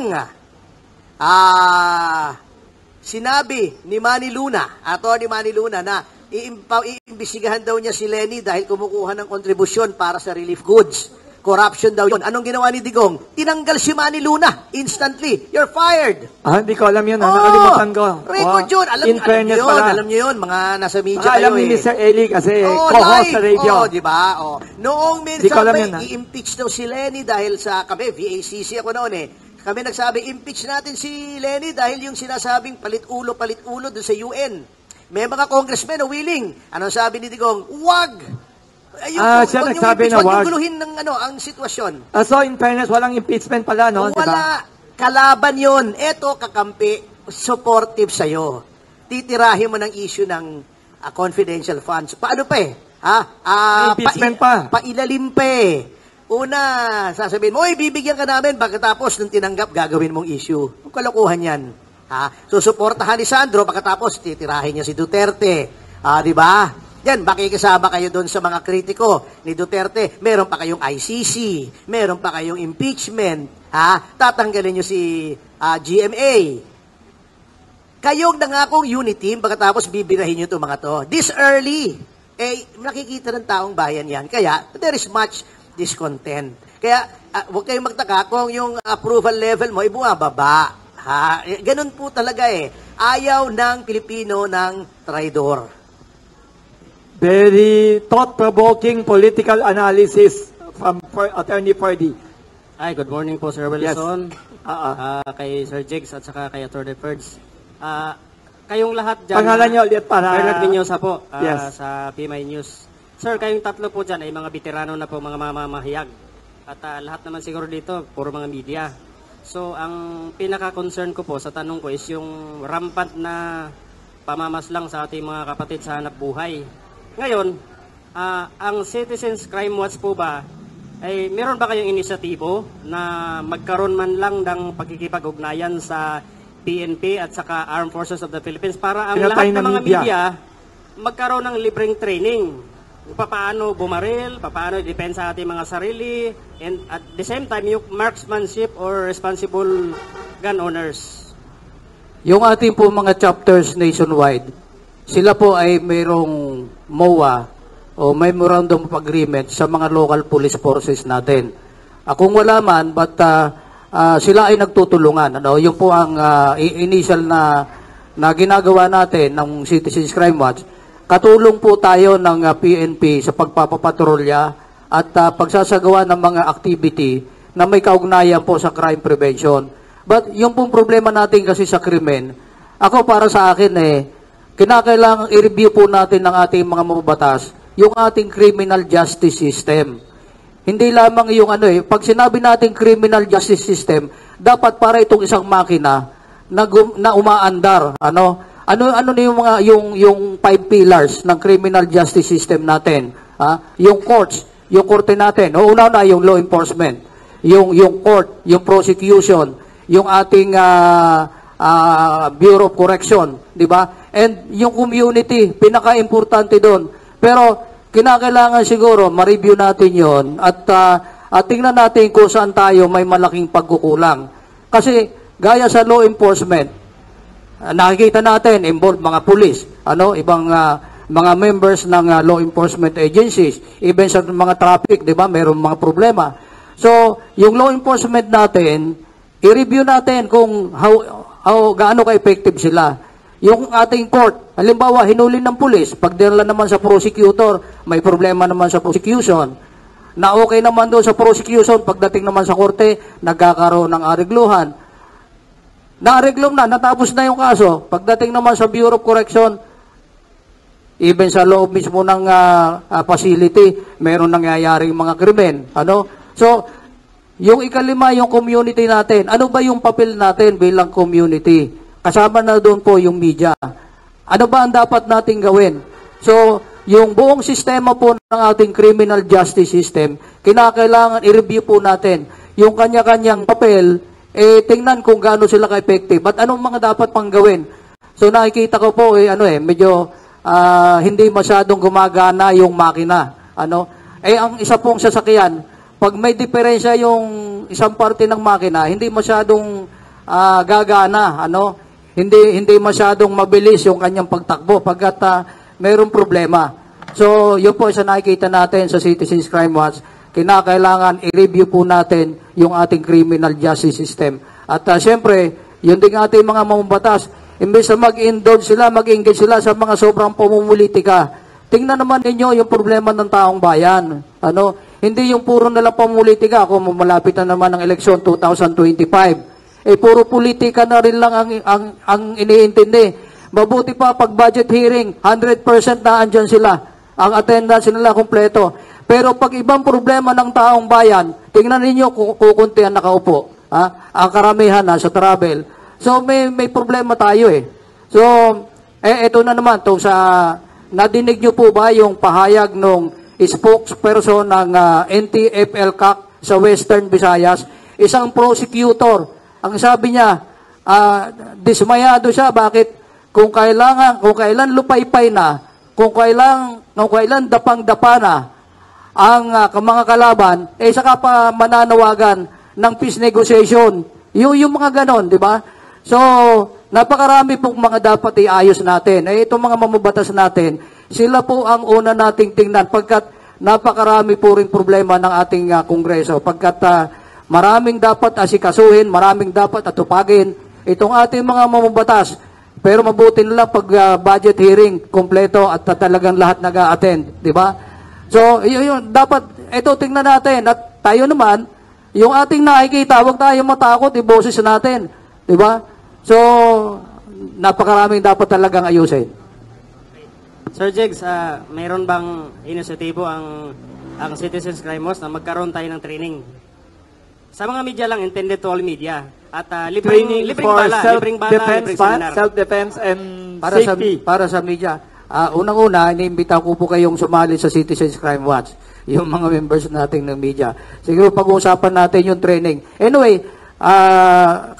Speaker 3: sinabi ni Manny Luna, Attorney Manny Luna, na iimbestigahan daw niya si Lenny dahil kumukuha ng kontribusyon para sa relief goods. Corruption daw yun. Anong ginawa ni Digong? Tinanggal si Manny Luna instantly. You're fired.
Speaker 1: Hindi ko alam yun. Nakalimutan ko.
Speaker 3: Record yun. Alam niyo yun. Mga nasa media kayo
Speaker 1: alam ni Mr. Eli kasi co-host sa radio.
Speaker 3: Di ba? Noong minsan i-impeach daw si Lenny dahil sa kami, VACC ako noon Kami nagsabi, impeach natin si Lenny dahil yung sinasabing palit-ulo doon sa UN. May mga congressmen na willing. Anong sabi ni Digong? Wag!
Speaker 1: Siya nagsabi na wag.
Speaker 3: Huwag guluhin ng ang sitwasyon.
Speaker 1: So, in fairness, walang impeachment pala, no?
Speaker 3: Wala. Diba? Kalaban yon. Eto, kakampi, supportive sa'yo. Titirahin mo ng issue ng confidential funds. Paano pa
Speaker 1: impeachment pa.
Speaker 3: Pailalim pa Una, sasabihin mo, bibigyan ka namin, pagkatapos nung tinanggap, gagawin mong issue. Ang kalokohan yan. Susuportahan ni Sandro, pagkatapos titirahin niya si Duterte. Di ba? Yan, makikisama kayo doon sa mga kritiko ni Duterte. Meron pa kayong ICC, meron pa kayong impeachment, tatanggalin niyo si GMA. Kayong nangakong unity team, pagkatapos bibirahin niyo itong mga to. This early, nakikita ng taong bayan yan. Kaya, there is much discontent. Kaya, huwag kayong magtaka kung yung approval level mo ay bumababa. Ganun po talaga Ayaw ng Pilipino ng traidor.
Speaker 1: Very thought-provoking political analysis from Attorney Ferdy.
Speaker 5: Ay, good morning po, Sir Wilson.
Speaker 1: Yes.
Speaker 5: Kay Sir Jigs at saka kay Attorney Ferds. Kayong lahat dyan.
Speaker 1: Pangalan niyo ulit para...
Speaker 5: Bernard Menyosa po,
Speaker 1: yes.
Speaker 5: sa PMI News. Sir, kayong tatlo po dyan ay mga veterano na po, mga mamamahayag. At lahat naman siguro dito, puro mga media. So, ang pinaka-concern ko po sa tanong ko is yung rampant na pamamaslang sa ating mga kapatid sa hanap buhay. Ngayon, ang Citizens Crime Watch po ba, ay meron ba kayong inisyatibo na magkaroon man lang ng pagkikipag-ugnayan sa PNP at saka Armed Forces of the Philippines para ang lahat ng mga media magkaroon ng libreng training? Paano bumaril, paano i-defend sa ating mga sarili, and at the same time, yung marksmanship or responsible gun owners.
Speaker 2: Yung ating po mga chapters nationwide, sila po ay mayroong MOA o Memorandum of Agreement sa mga local police forces natin. Kung wala man, but sila ay nagtutulungan. Yung po ang initial na ginagawa natin ng Citizens Crime Watch. Katulong po tayo ng PNP sa pagpapapatrolya at pagsasagawa ng mga activity na may kaugnayan po sa crime prevention. But yung pong problema natin kasi sa krimen, ako para sa akin kinakailangan i-review po natin ng ating mga mababatas yung ating criminal justice system. Hindi lamang yung pag sinabi natin criminal justice system, dapat para itong isang makina na umaandar, Ano na yung mga yung 5 pillars ng criminal justice system natin? Yung courts, yung korte natin. Una na yung law enforcement, yung court, yung prosecution, yung ating Bureau of Correction, di ba? And yung community, pinaka-importante doon. Pero kinakailangan siguro ma-review natin 'yon at tingnan natin kung saan tayo may malaking pagkukulang. Kasi gaya sa law enforcement, nakikita natin involved mga pulis, ibang mga members ng law enforcement agencies, even sa mga traffic, 'di ba? Mayroong mga problema. So, yung law enforcement natin, i-review natin kung gaano ka-effective sila. Yung ating court, halimbawa, hinuli ng pulis, pag dinala naman sa prosecutor, may problema naman sa prosecution. Na okay naman doon sa prosecution, pagdating naman sa korte, nagkakaroon ng arigluhan. Naareglom na, natapos na yung kaso. Pagdating naman sa Bureau of Correction, even sa loob mismo ng facility, meron nangyayaring mga krimen. So, yung ikalima, yung community natin. Ano ba yung papel natin bilang community? Kasama na doon po yung media. Ano ba ang dapat nating gawin? So, yung buong sistema po ng ating criminal justice system, kinakailangan i-review po natin yung kanya-kanyang papel, tingnan kung gaano sila ka-effective at anong mga dapat pang gawin. So nakikita ko po medyo hindi masyadong gumagana yung makina. Ang isa pong sasakyan, pag may diferensya yung isang parte ng makina, hindi masyadong gagana, hindi masyadong mabilis yung kanyang pagtakbo pagkat mayroong problema. So yun po isa nakikita natin sa Citizens Crime Watch. Kinakailangan i-review po natin yung ating criminal justice system. At siyempre, yun din ating mga mambatas, imbes na mag-indulge sila, mag-engage sila sa mga sobrang pamumulitika. Tingnan naman ninyo yung problema ng taong bayan. Hindi yung puro nalang pamumulitika, kung malapit na naman ang eleksyon 2025. Puro politika na rin lang ang iniintindi. Mabuti pa pag budget hearing, 100% na andyan sila. Ang attendance nila kompleto. Pero pag ibang problema ng taong bayan, tingnan ninyo kukunti ang nakaupo. Ang karamihan na sa travel. So may problema tayo So, ito na naman, nadinig nyo po ba yung pahayag nung spokesperson ng NTF-ELCAC sa Western Visayas, isang prosecutor. Ang sabi niya, dismayado siya, bakit kung kailan lupaypay na, kung kailan dapang-dapa na ang mga kalaban, saka pa mananawagan ng peace negotiation. Yung mga ganon, di ba? So, napakarami pong mga dapat iayos natin. Itong mga mamabatas natin, sila po ang una nating tingnan pagkat napakarami po rin problema ng ating Kongreso. Pagkat maraming dapat asikasuhin, maraming dapat atupagin itong ating mga mamabatas. Pero mabuti nila pag budget hearing kompleto at talagang lahat nag-a-attend, di ba? So, yun, dapat ito tingnan natin at tayo naman, yung ating nakikita, huwag tayo matakot, iboses natin, di ba? So, napakaraming dapat talagang ayusin.
Speaker 5: Sir Jigs, mayroon bang inisyatibo ang Citizens Crime Watch na magkaroon tayo ng training? Sa mga media lang, intended to all media. At libreng bala, libreng seminar.
Speaker 1: Self-defense and safety.
Speaker 2: Para sa media. Unang-una, iniimbita ko po kayong sumali sa Citizens Crime Watch. Yung mga members natin ng media. Siguro pag-uusapan natin yung training. Anyway,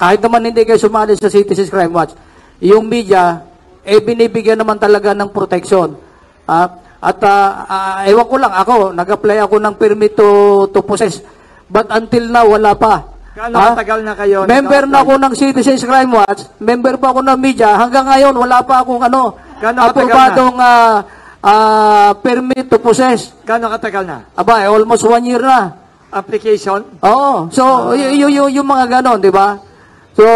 Speaker 2: kahit naman hindi kayo sumali sa Citizens Crime Watch, yung media, binibigyan naman talaga ng protection. Ewan ko lang, ako, nag-apply ako ng permit to possess. But until now, wala pa.
Speaker 1: Gaano katagal na kayo?
Speaker 2: Member na ako ng Citizens Crime Watch, member pa ako ng media, hanggang ngayon, wala pa akong aprobadong permit to possess.
Speaker 1: Gaano katagal na?
Speaker 2: Almost 1 year na.
Speaker 1: Application?
Speaker 2: Oo. So, yung mga ganon, di ba? So,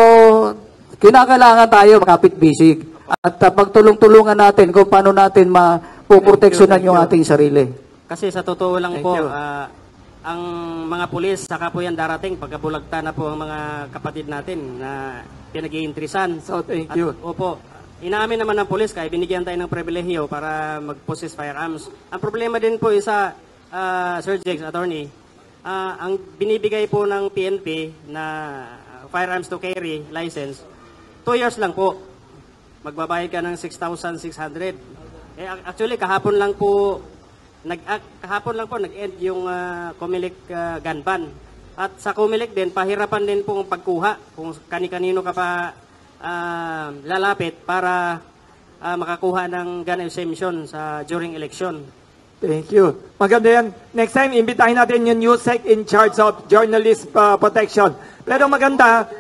Speaker 2: kinakailangan tayo makapit-bisig. At pagtulong-tulungan natin kung paano natin mapuproteksyonan yung ating sarili.
Speaker 5: Kasi sa totoo lang po, ang mga pulis, saka po yan darating pagkabulagta na po ang mga kapatid natin na pinag-iintrisan.
Speaker 1: So, thank you.
Speaker 5: Opo. Inaamin naman ng pulis kaya binigyan tayo ng pribilehiyo para mag-possess firearms. Ang problema din po isa, Sir Jigs, attorney, ang binibigay po ng PNP na firearms to carry license, 2 years lang po. Magbabayad ka ng 6,600. Actually, kahapon lang po nag-end yung Comelec gun ban. At sa Comelec din, pahirapan din po ang pagkuha kung kani-kanino ka pa lalapit para makakuha ng gun exemption during election.
Speaker 1: Thank you. Maganda yan. Next time, imbitahin natin yung NewSec in charge of journalist protection. Pero maganda,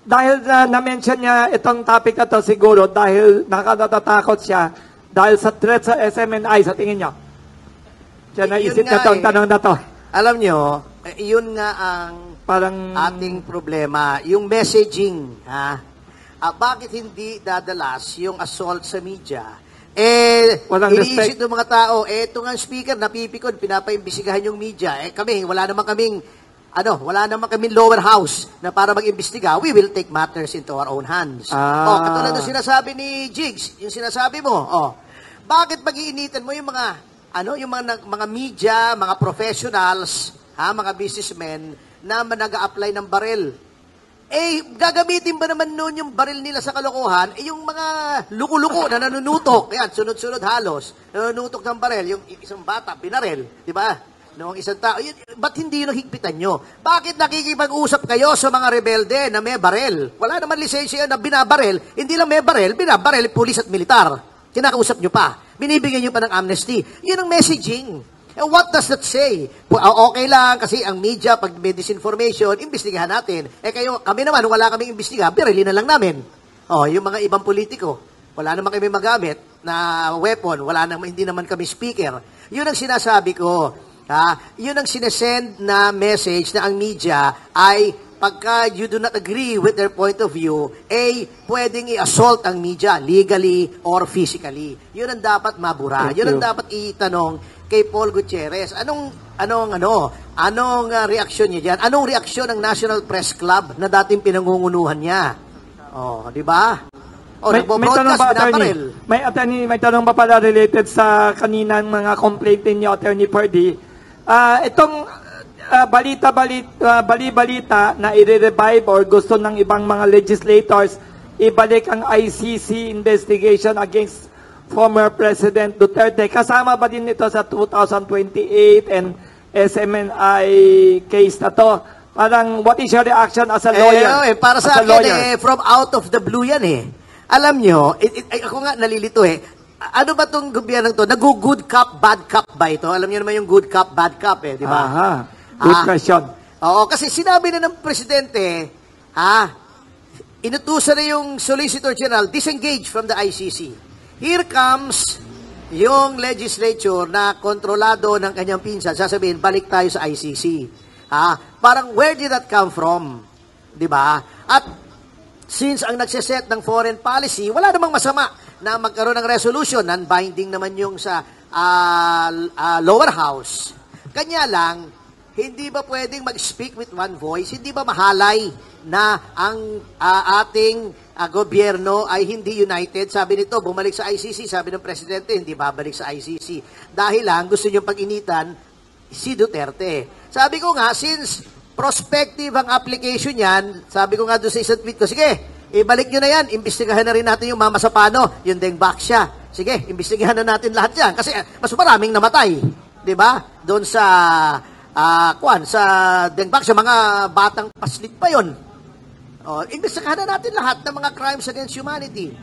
Speaker 1: dahil na-mention niya itong topic na to siguro, dahil nakatatakot siya, dahil sa threat sa SMNI, sa tingin niyo. Siya naisip na itong tanong na to.
Speaker 3: Alam nyo, yun nga ang ating problema. Yung messaging, bakit hindi dadalas yung assault sa media? Iniisip ng mga tao, ito nga speaker, napipikon, pinapaimbisigahan yung media. Kami, wala naman kaming lower house na para mag-imbestiga. We will take matters into our own hands. Katulad ng sinasabi ni Jigs, yung sinasabi mo, bakit pag-iinitan mo yung mga media, mga professionals, mga businessmen na nag-a-apply ng baril? Gagamitin ba naman noon yung baril nila sa kalokohan? Yung mga luko-luko na nanunutok, yan, sunod-sunod halos, nanunutok ng baril, yung isang bata, binaril, di ba? Noong isang tao, ba't hindi yung higpitan nyo? Bakit nakikipag-usap kayo sa mga rebelde na may baril? Wala naman lisensya na binabaril, hindi lang may baril, binabaril, pulis at militar. Kinakausap nyo pa. Binibigyan nyo pa ng amnesty. Yun ang messaging. What does that say? Okay lang kasi ang media, pag may disinformation, imbestigahan natin. Kami naman, wala kaming imbestiga, birilin na lang namin. Yung mga ibang politiko, wala naman kami magamit na weapon, hindi naman kami speaker. Yun ang sinasabi ko. Yun ang sinesend na message na ang media ay pagka you do not agree with their point of view, pwedeng i-assault ang media legally or physically. Yun ang dapat mabura. Yun ang dapat itanong kay Paul Gutierrez. Anong reaksyon niya dyan? Anong reaksyon ng National Press Club na dating pinangungunuhan niya? Di ba?
Speaker 1: May tanong ba, attorney? May tanong ba pala related sa kaninang mga complaint ninyo, Attorney Purdy? Itong bali-balita na i-revive or gusto ng ibang mga legislators ibalik ang ICC investigation against former President Duterte. Kasama ba din ito sa 2028 and SMNI case na to? Parang, what is your reaction as a lawyer?
Speaker 3: Para sa akin, from out of the blue yan eh. Alam nyo, ako nga nalilito eh. Ano ba itong gobyernong to? Nag-good cop, bad cop ba ito? Alam nyo naman yung good cop, bad cop eh, di ba?
Speaker 1: Aha. Good question.
Speaker 3: Oo, kasi sinabi na ng presidente, inutusan na yung Solicitor General, disengage from the ICC. Here comes yung legislature na kontrolado ng kanyang pinsan, sasabihin, balik tayo sa ICC. Parang, where did that come from? Di ba? At, since ang nagsiset ng foreign policy, wala namang masama na magkaroon ng resolution, non-binding naman yung sa lower house. Kanya lang, hindi ba pwedeng mag-speak with one voice? Hindi ba mahalay na ang ating gobyerno ay hindi united? Sabi nito, bumalik sa ICC. Sabi ng presidente, hindi babalik sa ICC. Dahil lang, gusto niyong pag-initan si Duterte. Sabi ko nga, since prospective ang application yan, sabi ko nga doon sa isang tweet ko, sige, ibalik nyo na yan, imbestigahan na rin natin yung Mama Sapano, yung Dengbaksya. Sige, imbestigahan na natin lahat yan. Kasi mas maraming namatay. Diba? Doon sa sa Dengbaksya, mga batang paslit pa yon. Imbestigahan na natin lahat ng mga crimes against humanity.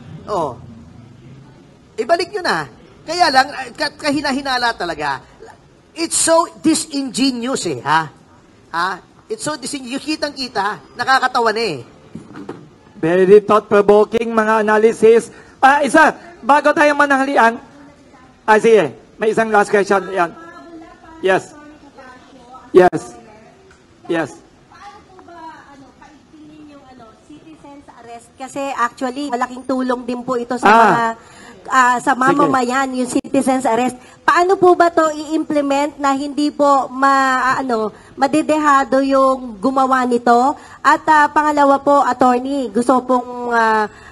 Speaker 3: Ibalik nyo na. Kaya lang, kahina-hinala talaga. It's so disingenuous eh, It's so disingenuous. Kitang-kita, nakakatawa na eh.
Speaker 1: Very thought-provoking mga analysis. Isa, bago tayo mananghalian, sige, may isang last question. Yan. Yes.
Speaker 8: Paano po ba paigtingin yung citizens arrest? Kasi actually, malaking tulong din po ito sa mga sa mamamayan, yung citizens arrest. Paano po ba to i-implement na hindi po madedehado yung gumawa nito? At pangalawa po, attorney, gusto pong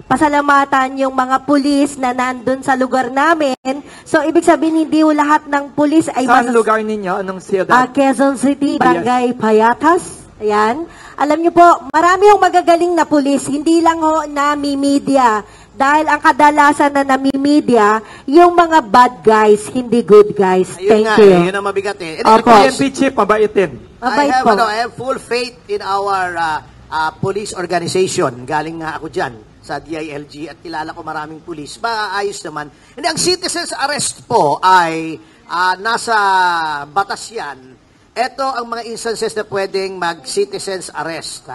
Speaker 8: pasalamatan yung mga pulis na nandun sa lugar namin. So, ibig sabihin, hindi lahat ng pulis ay...
Speaker 1: Saan lugar ninyo? Anong siyudad?
Speaker 8: Quezon City, Barangay Payatas. Ayan. Alam niyo po, marami yung magagaling na pulis, hindi lang ho nami-media. Dahil ang kadalasan na nami-media, yung mga bad guys, hindi good guys. Thank you.
Speaker 3: Yun ang mabigat eh.
Speaker 1: PNP chief, mabaitin.
Speaker 3: I have full faith in our police organization. Galing nga ako dyan sa DILG at kilala ko maraming police. Maayos naman. Hindi, ang citizens arrest po ay nasa batas yan. Ito ang mga instances na pwedeng mag-citizens arrest.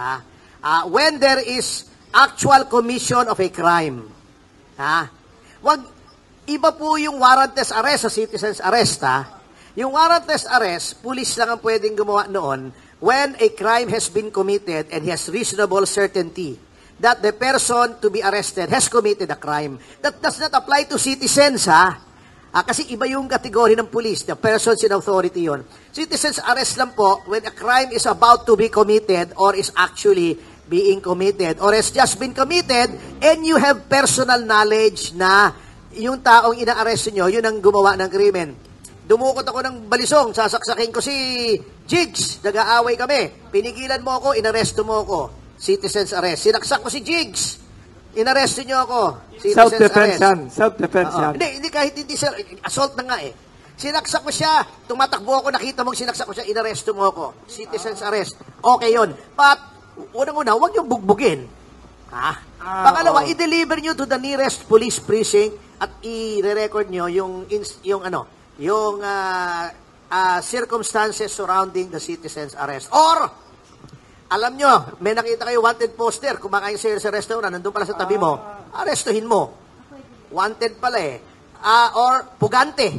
Speaker 3: When there is actual commission of a crime. Iba po yung warrantless arrest sa citizens arrest. Yung warrantless arrest, police lang ang pwedeng gumawa noon when a crime has been committed and has reasonable certainty that the person to be arrested has committed a crime. That does not apply to citizens, kasi iba yung kategory ng police, the persons in authority yon. Citizens arrest lang po when a crime is about to be committed or is actually being committed or has just been committed and you have personal knowledge na yung taong ina-arrest nyo, yun ang gumawa ng krimen. Dumukot ako ng balisong, sasaksakin ko si Jigs, nag-aaway kami. Pinigilan mo ako, inaresto mo ako. Citizens arrest. Sinaksak ko si Jigs, inaresto nyo ako.
Speaker 1: Self-defense yan. Self-defense yan.
Speaker 3: Hindi, kahit hindi assault na nga eh. Sinaksak ko siya, tumatakbo ako, nakita mong sinaksak ko siya, inaresto mo ako. Citizens arrest. Okay yun. But, unang-una, huwag yung bugbugin. Pangalawa, i-deliver nyo to the nearest police precinct at i-record nyo yung circumstances surrounding the citizen's arrest. Or, alam nyo, may nakita kayo wanted poster, kumakain sa'yo sa restaurant, nandun pala sa tabi mo, arestuhin mo. Wanted pala eh. Or, pugante.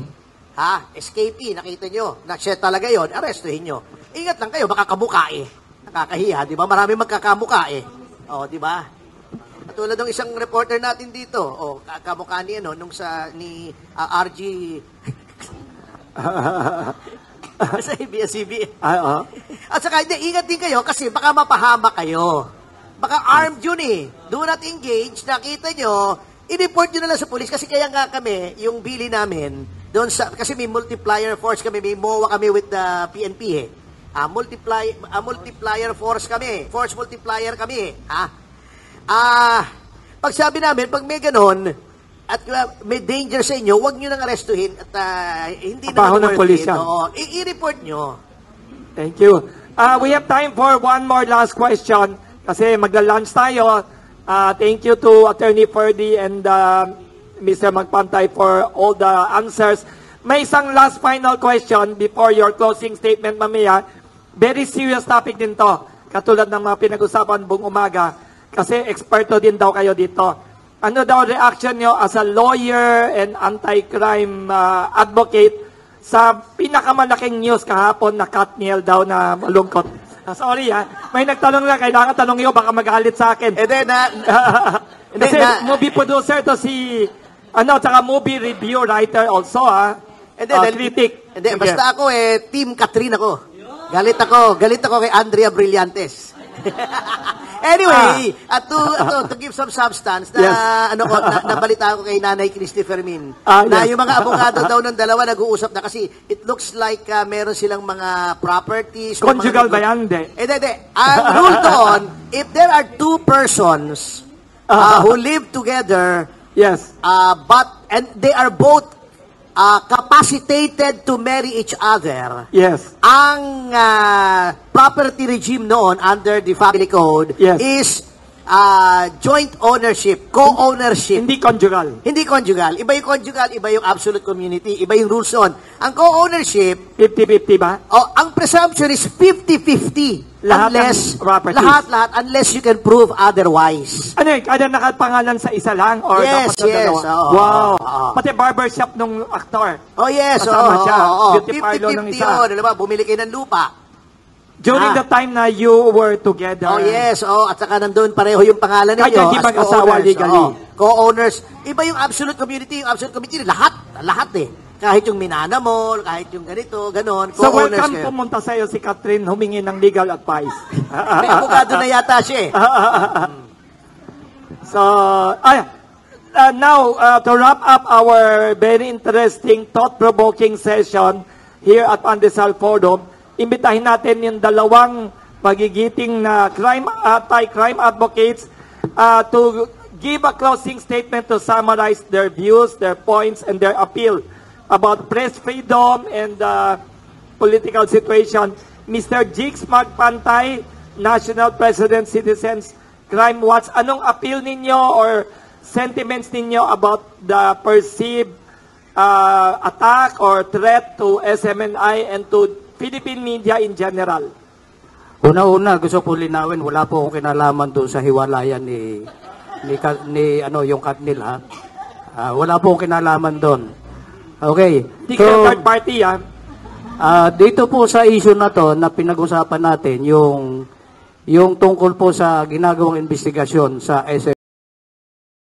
Speaker 3: Escapee, nakita nyo, na siya talaga yun, arestuhin nyo. Ingat lang kayo, baka kamuka eh. Nakakahiya, di ba? Marami magkakamuka eh. Di ba? At tulad ng isang reporter natin dito, kamukha ni ni RG sa ABS-CBN. At saka, ingat din kayo kasi baka mapahama kayo. Baka armed yun eh. Do not engage, nakita nyo, i-report nyo na lang sa police kasi kaya nga kami, yung bili namin, doon sa, kasi may multiplier force kami, may MOA kami with the PNP eh. Multiplier force kami. Force multiplier kami. Pag sabi namin, pag may ganon, at may danger sa inyo, huwag nyo nang arestuhin at hindi
Speaker 1: Abaho
Speaker 3: naman
Speaker 1: ng
Speaker 3: worth
Speaker 1: pulis
Speaker 3: it.
Speaker 1: yan.
Speaker 3: Oo, i-report nyo.
Speaker 1: Thank you. We have time for one more last question kasi magla-lunch tayo. Thank you to Attorney Ferdy and Mr. Magpantay for all the answers. May isang last final question before your closing statement, mamaya. Very serious topic din to. Katulad ng mga pinag-usapan buong umaga. Kasi eksperto din daw kayo dito. Ano daw reaction nyo as a lawyer and anti-crime advocate sa pinakamalaking news kahapon na Katniel daw na malungkot? Sorry may nagtanong lang, kailangan tanong nyo, baka magalit sa akin.
Speaker 3: And then,
Speaker 1: Kasi movie producer to si, tsaka movie review writer also
Speaker 3: and then,
Speaker 1: critic.
Speaker 3: And then, basta ako Team Catherine ako. Galit ako kay Andrea Brillantes. Anyway, to give some substance na nabalita ko kay Nanay Christy Fermin na yung mga abogado daw ng dalawa nag-uusap na kasi it looks like meron silang mga properties.
Speaker 1: Conjugal ba yan?
Speaker 3: Hindi. Ang rule doon, if there are two persons who live together,
Speaker 1: yes,
Speaker 3: and they are both capacitated to marry each other.
Speaker 1: Yes.
Speaker 3: Ang property regime noon under the family code is joint ownership, co-ownership.
Speaker 1: Hindi conjugal.
Speaker 3: Hindi conjugal. Iba yung conjugal, iba yung absolute community, iba yung rules noon. Ang co-ownership,
Speaker 1: 50-50 ba?
Speaker 3: ang presumption is 50-50.
Speaker 1: Lahat
Speaker 3: unless,
Speaker 1: ng properties.
Speaker 3: Lahat, unless you can prove otherwise.
Speaker 1: Ano yun? Kada nakapangalan sa isa lang? Or
Speaker 3: Yes,
Speaker 1: dapat sa dalawa?
Speaker 3: oo.
Speaker 1: Wow.
Speaker 3: Oo.
Speaker 1: Pati barbershop nung aktor.
Speaker 3: Oh yes,
Speaker 1: Kasama siya.
Speaker 3: oo.
Speaker 1: Beauty parlor ng
Speaker 3: 50-50
Speaker 1: isa.
Speaker 3: yun. Diba? Bumili kayo ng lupa.
Speaker 1: During the time na you were together.
Speaker 3: Oh yes, at saka nandun pareho yung pangalan ninyo.
Speaker 1: Kahit hindi
Speaker 3: as
Speaker 1: mag-asawa
Speaker 3: co-owners.
Speaker 1: legally.
Speaker 3: Co-owners. Iba yung absolute community. Yung absolute community, lahat Kahit yung minana mo, kahit yung ganito, ganon.
Speaker 1: So
Speaker 3: Co-owners
Speaker 1: welcome
Speaker 3: kayo.
Speaker 1: pumunta sa'yo si Catherine humingi ng legal advice.
Speaker 3: May abogado na yata siya
Speaker 1: So, now, to wrap up our very interesting, thought-provoking session here at Pandesal Forum, imbitahin natin yung dalawang magigiting na anti-crime advocates to give a closing statement to summarize their views, their points, and their appeal about press freedom and the political situation. Mr. Jigs Magpantay, National President Citizens Crime Watch, anong appeal ninyo or sentiments ninyo about the perceived attack or threat to SMNI and to Philippine media in general?
Speaker 2: Una-una, gusto ko linawin, wala po akong kinalaman doon sa hiwalayan ni yung Katniel wala po akong kinalaman doon. Okay.
Speaker 1: Hindi kayo third party
Speaker 2: dito po sa issue na to na pinag-usapan natin yung tungkol po sa ginagawang investigasyon sa SM